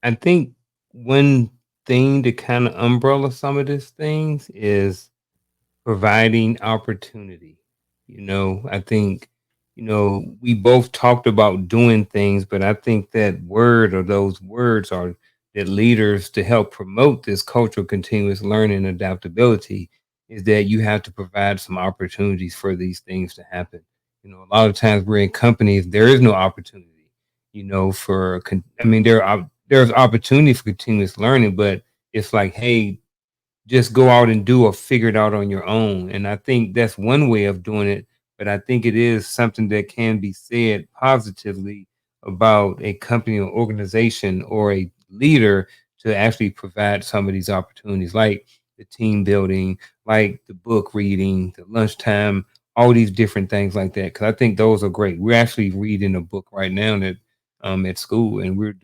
I think one thing to kind of umbrella some of these things is providing opportunity. I think, we both talked about doing things, but I think that word or those words are that leaders to help promote this cultural continuous learning and adaptability is that you have to provide some opportunities for these things to happen. A lot of times we're in companies, there is no opportunity, there's opportunity for continuous learning, but it's like, hey, just go out and do or figure it out on your own. And I think that's one way of doing it. But I think it is something that can be said positively about a company or organization or a leader to actually provide some of these opportunities, like the team building, like the book reading, the lunchtime, all these different things like that. Cause I think those are great. We're actually reading a book right now that at school, and we're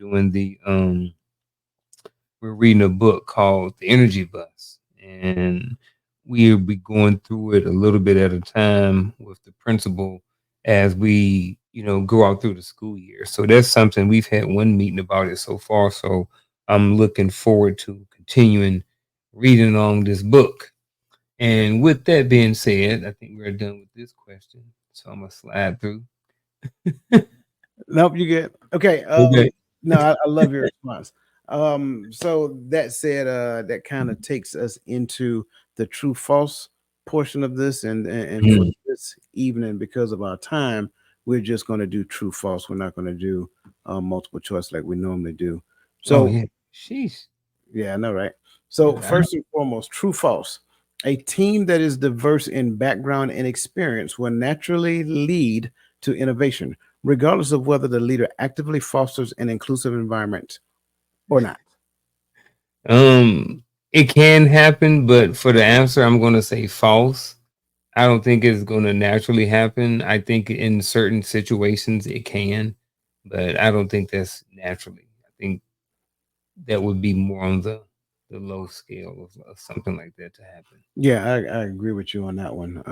reading a book called The Energy Bus, and we'll be going through it a little bit at a time with the principal as we, go out through the school year. So that's something we've had one meeting about it so far. So I'm looking forward to continuing reading along this book. And with that being said, I think we're done with this question. So I'm gonna slide through. Nope, you get okay. Okay. No, I love your response. So that said, that kind of takes us into the true false portion of this, and for Mhm. this evening, because of our time, we're just going to do true false. We're not going to do multiple choice like we normally do. Oh So yeah. Sheesh. yeah, I know, right? So first and foremost, true false. A team that is diverse in background and experience will naturally lead to innovation, regardless of whether the leader actively fosters an inclusive environment or not. Um, it can happen, but for the answer, I'm going to say false. I don't think it's going to naturally happen. I think in certain situations it can, but I don't think that's naturally. I think that would be more on the low scale of something like that to happen. Yeah, I agree with you on that one.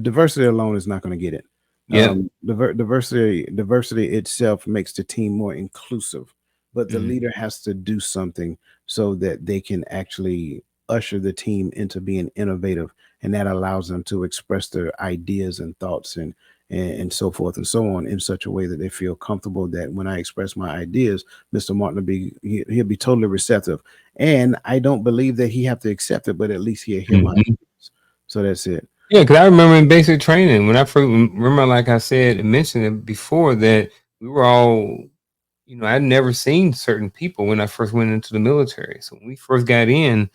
Diversity alone is not going to get it. Yep. Diversity itself makes the team more inclusive, but the Mhm. leader has to do something so that they can actually usher the team into being innovative, and that allows them to express their ideas and thoughts and so forth and so on in such a way that they feel comfortable that when I express my ideas, Mr. Martin he'll be totally receptive, and I don't believe that he have to accept it, but at least he'll hear my Mhm. ideas. So that's it. Yeah, because I remember in basic training when I first remember, like I said, mentioned it before that we were all, I'd never seen certain people when I first went into the military. So when we first got in,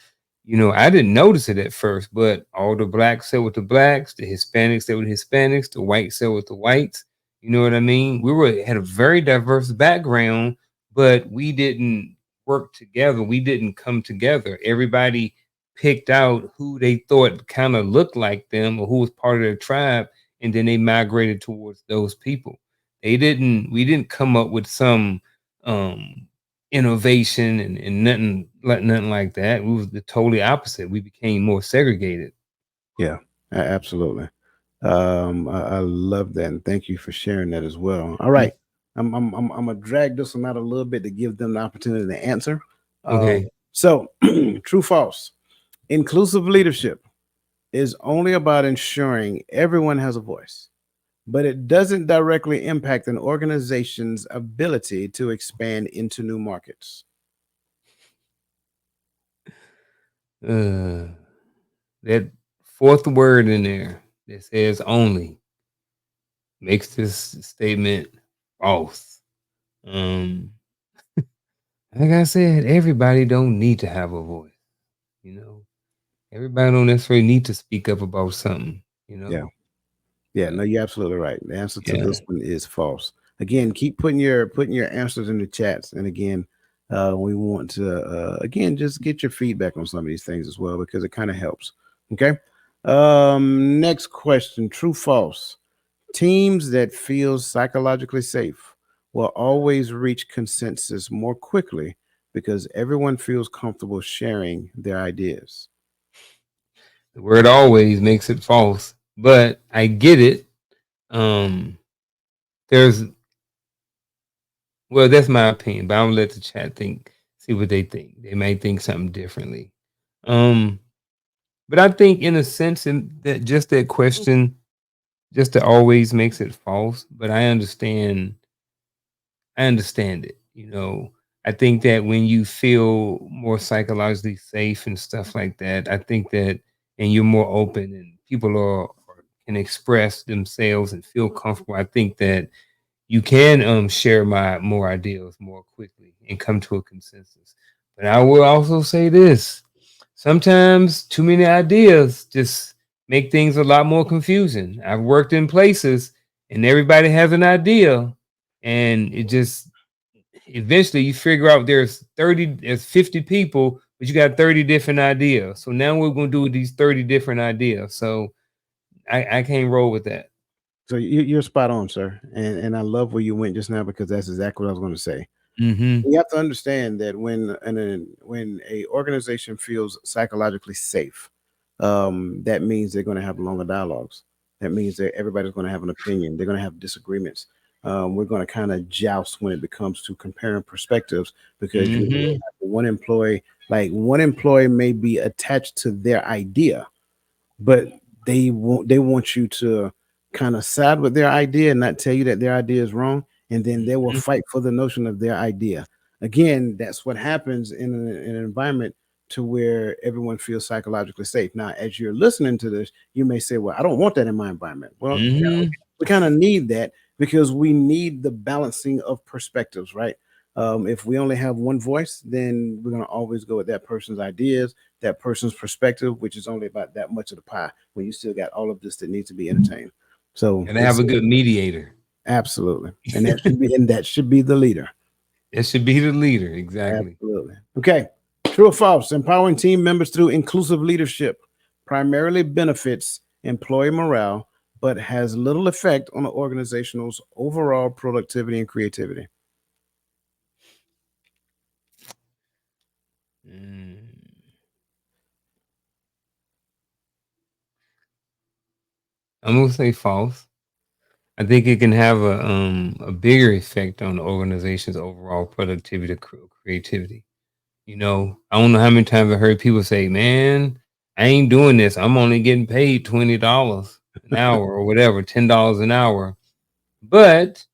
I didn't notice it at first, but all the blacks sat with the blacks, the Hispanics sat with Hispanics, the whites sat with the whites. You know what I mean? We were had a very diverse background, but we didn't work together. We didn't come together. Everybody picked out who they thought kind of looked like them or who was part of their tribe, and then they migrated towards those people. They didn't. We didn't come up with some um innovation and nothing like that. We was the totally opposite. We became more segregated. Yeah, absolutely. I love that, and thank you for sharing that as well. All Mm. right, I'm gonna drag this one out a little bit to give them the opportunity to answer. Um, Okay. so, true, false. Inclusive leadership is only about ensuring everyone has a voice, but it doesn't directly impact an organization's ability to expand into new markets. Uh, that fourth word in there that says only makes this statement false. Um, like I said, everybody don't need to have a voice. You know, everybody don't necessarily need to speak up about something. You Yeah. know, Yeah, yeah, no, you're absolutely right. The answer to yeah. this one is false. Again, keep putting your answers in the chats, and again, we want to again just get your feedback on some of these things as well because it kind of helps. Okay. Next question: true, false? Teams that feel psychologically safe will always reach consensus more quickly because everyone feels comfortable sharing their ideas. The word always makes it false, but I get it. Um, there's well, that's my opinion, but I'm gonna let the chat think, see what they think. They may think something differently. Um, but I think in a sense, in that just that question, just that always makes it false. But I understand it. You know, I think that when you feel more psychologically safe and stuff like that, I think that, and you're more open and people are can express themselves and feel comfortable. I think that you can share my more ideas more quickly and come to a consensus. But I will also say this: sometimes too many ideas just make things a lot more confusing. I've worked in places and everybody has an idea, and it just eventually you figure out there's 50 people, but you got 30 different ideas. So now we're gonna do with these 30 different ideas. So I can't roll with that. So you're spot on, sir, and I love where you went just now because that's exactly what I was going to say. Mm-hmm. You have to understand that when a organization feels psychologically safe, that means they're going to have longer dialogues. That means that everybody's going to have an opinion. They're going to have disagreements. We're going to kind of joust when it becomes to comparing perspectives because you may Mm-hmm. have one employee may be attached to their idea, but they want you to kind of side with their idea and not tell you that their idea is wrong, and then they will Mm-hmm. fight for the notion of their idea. Again, that's what happens in an environment to where everyone feels psychologically safe. Now, as you're listening to this, you may say, "Well, I don't want that in my environment." Well, yeah, Mm-hmm. we kind of need that because we need the balancing of perspectives, right? If we only have one voice, then we're going to always go with that person's ideas, that person's perspective, which is only about that much of the pie when you still got all of this that needs to be entertained. So And have it's a good mediator. absolutely, and that should be the leader. That should be the leader. Exactly. Absolutely. Okay. True or false? Empowering team members through inclusive leadership primarily benefits employee morale, but has little effect on the organization's overall productivity and creativity. Mm. I'm gonna say false. I think it can have a bigger effect on the organization's overall productivity, creativity. You know, I don't know how many times I heard people say, "Man, I ain't doing this. I'm only getting paid $20 an hour or whatever, $10 an hour." But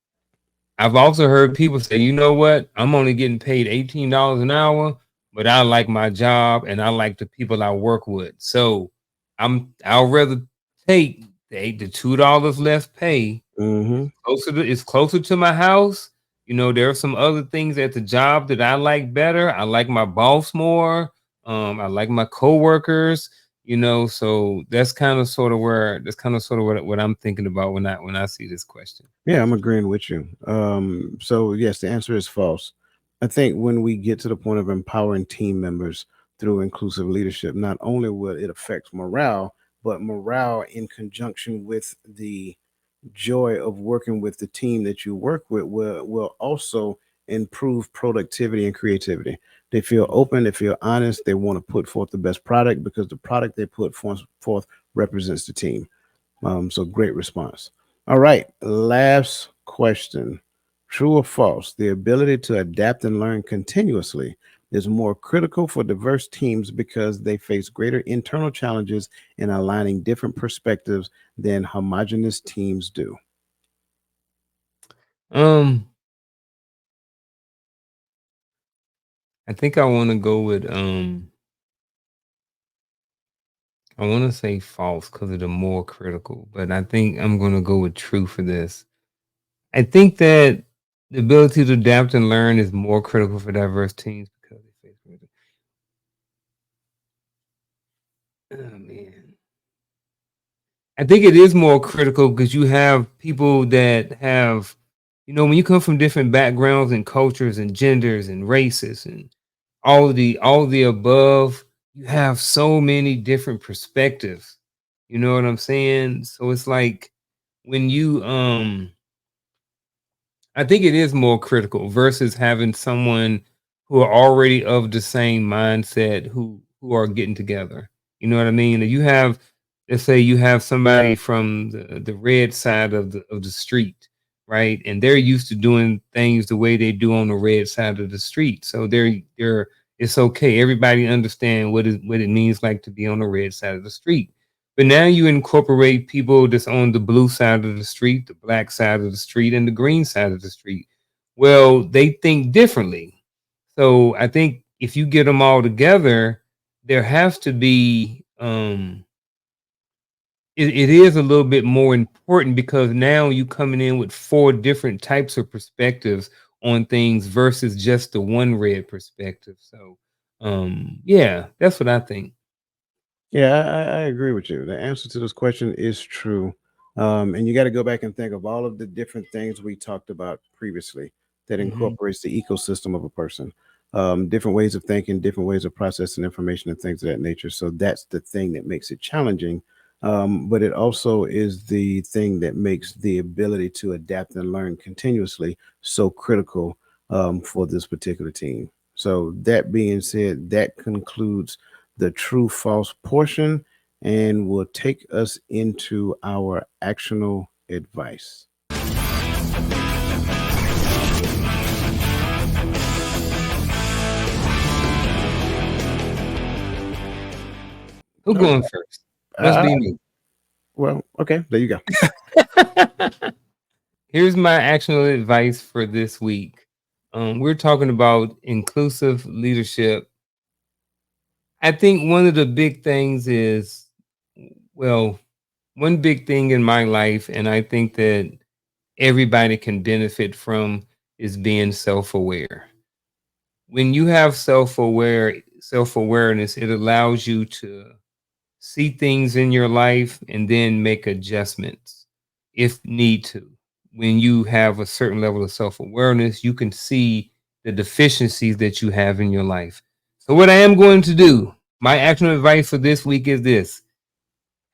I've also heard people say, "You know what? I'm only getting paid $18 an hour, but I like my job and I like the people I work with. So I'll rather take the $2 less pay. Mm-hmm. It's closer to my house. You know, there are some other things at the job that I like better. I like my boss more. I like my coworkers. So that's kind of sort of what I'm thinking about when I see this question. Yeah, I'm agreeing with you. So yes, the answer is false. I think when we get to the point of empowering team members through inclusive leadership, not only will it affect morale, but morale in conjunction with the joy of working with the team that you work with will also improve productivity and creativity. They feel open, they feel honest, they want to put forth the best product because the product they put forth represents the team. So great response. All right, last question. True or false? The ability to adapt and learn continuously is more critical for diverse teams because they face greater internal challenges in aligning different perspectives than homogenous teams do. Um, I think I want to go with I want to say false because of the more critical, but I think I'm going to go with true for this. I think that the ability to adapt and learn is more critical for diverse teams because they face greater. Oh man, I think it is more critical because you have people that have, when you come from different backgrounds and cultures and genders and races and all of the above, you have so many different perspectives. You know what I'm saying? So it's like when you I think it is more critical versus having someone who are already of the same mindset who are getting together. You know what I mean? You have, let's say you have somebody from the red side of the street, right? And they're used to doing things the way they do on the red side of the street. So they're it's okay. Everybody understand what it means like to be on the red side of the street. But now you incorporate people that's on the blue side of the street, the black side of the street, and the green side of the street. Well, they think differently. So I think if you get them all together, there has to be it is a little bit more important because now you coming in with four different types of perspectives on things versus just the one red perspective. So yeah, that's what I think. Yeah, I agree with you. The answer to this question is true. And you got to go back and think of all of the different things we talked about previously that Hmm. incorporates the ecosystem of a person. Different ways of thinking, different ways of processing information, and things of that nature. So that's the thing that makes it challenging. But it also is the thing that makes the ability to adapt and learn continuously so critical for this particular team. So, that being said, that concludes the true false portion and will take us into our actionable advice. Who All going right. first? Must Uh, be me. well, okay, there you go. Here's my actionable advice for this week. We're talking about inclusive leadership. I think one of the big things is, well, one big thing in my life, and I think that everybody can benefit from is being self-aware. When you have self-awareness, it allows you to see things in your life and then make adjustments if need to. When you have a certain level of self-awareness, you can see the deficiencies that you have in your life. So what I am going to do, my action advice for this week is this: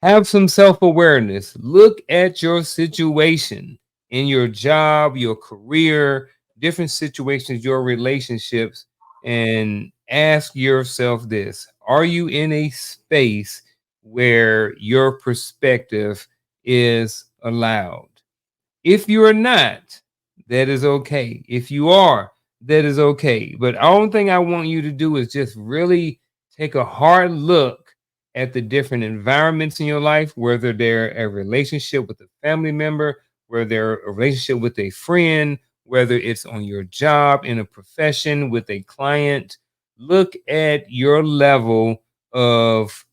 have some self awareness. Look at your situation in your job, your career, different situations, your relationships, and ask yourself this: are you in a space where your perspective is allowed? If you are not, that is okay. If you are, that is okay. But the only thing I want you to do is just really take a hard look at the different environments in your life, whether they're a relationship with a family member, whether they're a relationship with a friend, whether it's on your job, in a profession, with a client. Look at your level of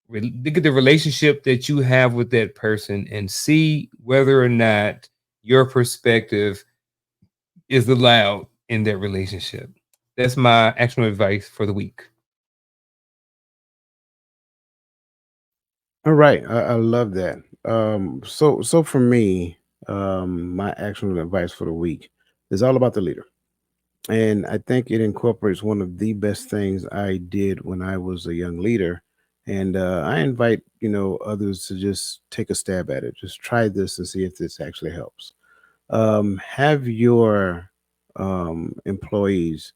look at the relationship that you have with that person and see whether or not your perspective is allowed in that relationship. That's my actual advice for the week. All right, I love that. So for me, my actual advice for the week is all about the leader. And I think it incorporates one of the best things I did when I was a young leader. And I invite, others to just take a stab at it. Just try this and see if this actually helps. Have your employees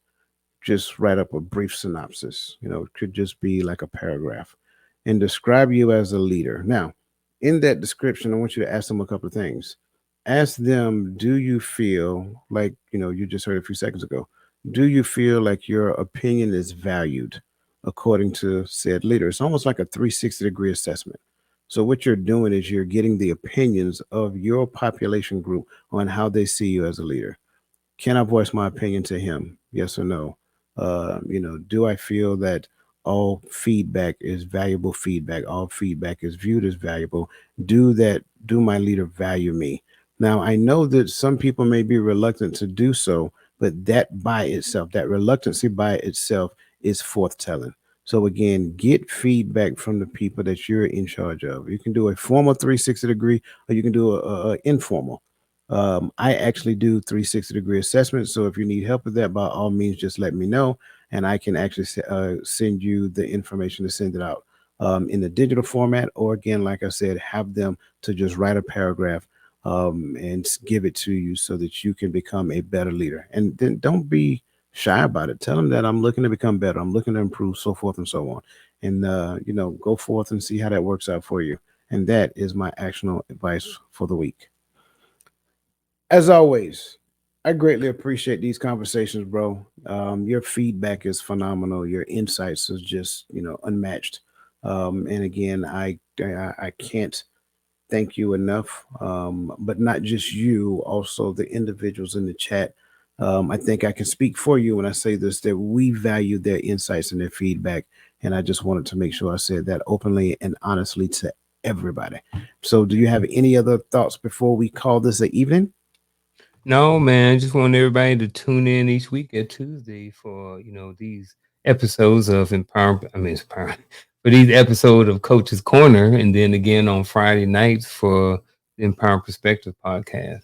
just write up a brief synopsis. It could just be like a paragraph and describe you as a leader. Now, in that description, I want you to ask them a couple of things. Ask them, do you feel like, you just heard a few seconds ago, do you feel like your opinion is valued according to said leader? It's almost like a 360-degree assessment. So, what you're doing is you're getting the opinions of your population group on how they see you as a leader. Can I voice my opinion to him? Yes or no? Do I feel that all feedback is valuable feedback? All feedback is viewed as valuable. Do my leader value me? Now, I know that some people may be reluctant to do so, but that by itself, that reluctancy by itself is forthtelling. So again, get feedback from the people that you're in charge of. You can do a formal 360-degree, or you can do a informal. I actually do 360-degree assessments. So if you need help with that, by all means, just let me know, and I can actually send you the information to send it out in the digital format. Or again, like I said, have them to just write a paragraph and give it to you so that you can become a better leader. And then don't be shy about it. Tell them that I'm looking to become better. I'm looking to improve, so forth and so on. And go forth and see how that works out for you. And that is my actionable advice for the week. As always, I greatly appreciate these conversations, bro. Your feedback is phenomenal. Your insights is just, unmatched. And again, I can't thank you enough. But not just you, also the individuals in the chat. I think I can speak for you when I say this, that we value their insights and their feedback. And I just wanted to make sure I said that openly and honestly to everybody. So, do you have any other thoughts before we call this an evening? No, man, I just want everybody to tune in each week at Tuesday for, these episodes of Empower I mean Empower for these episodes of Coach's Corner, and then again on Friday nights for the Empower Perspective podcast.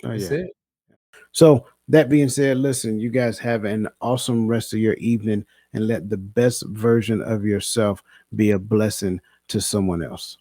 Oh, That's yeah. it. So, that being said, listen, you guys have an awesome rest of your evening and let the best version of yourself be a blessing to someone else.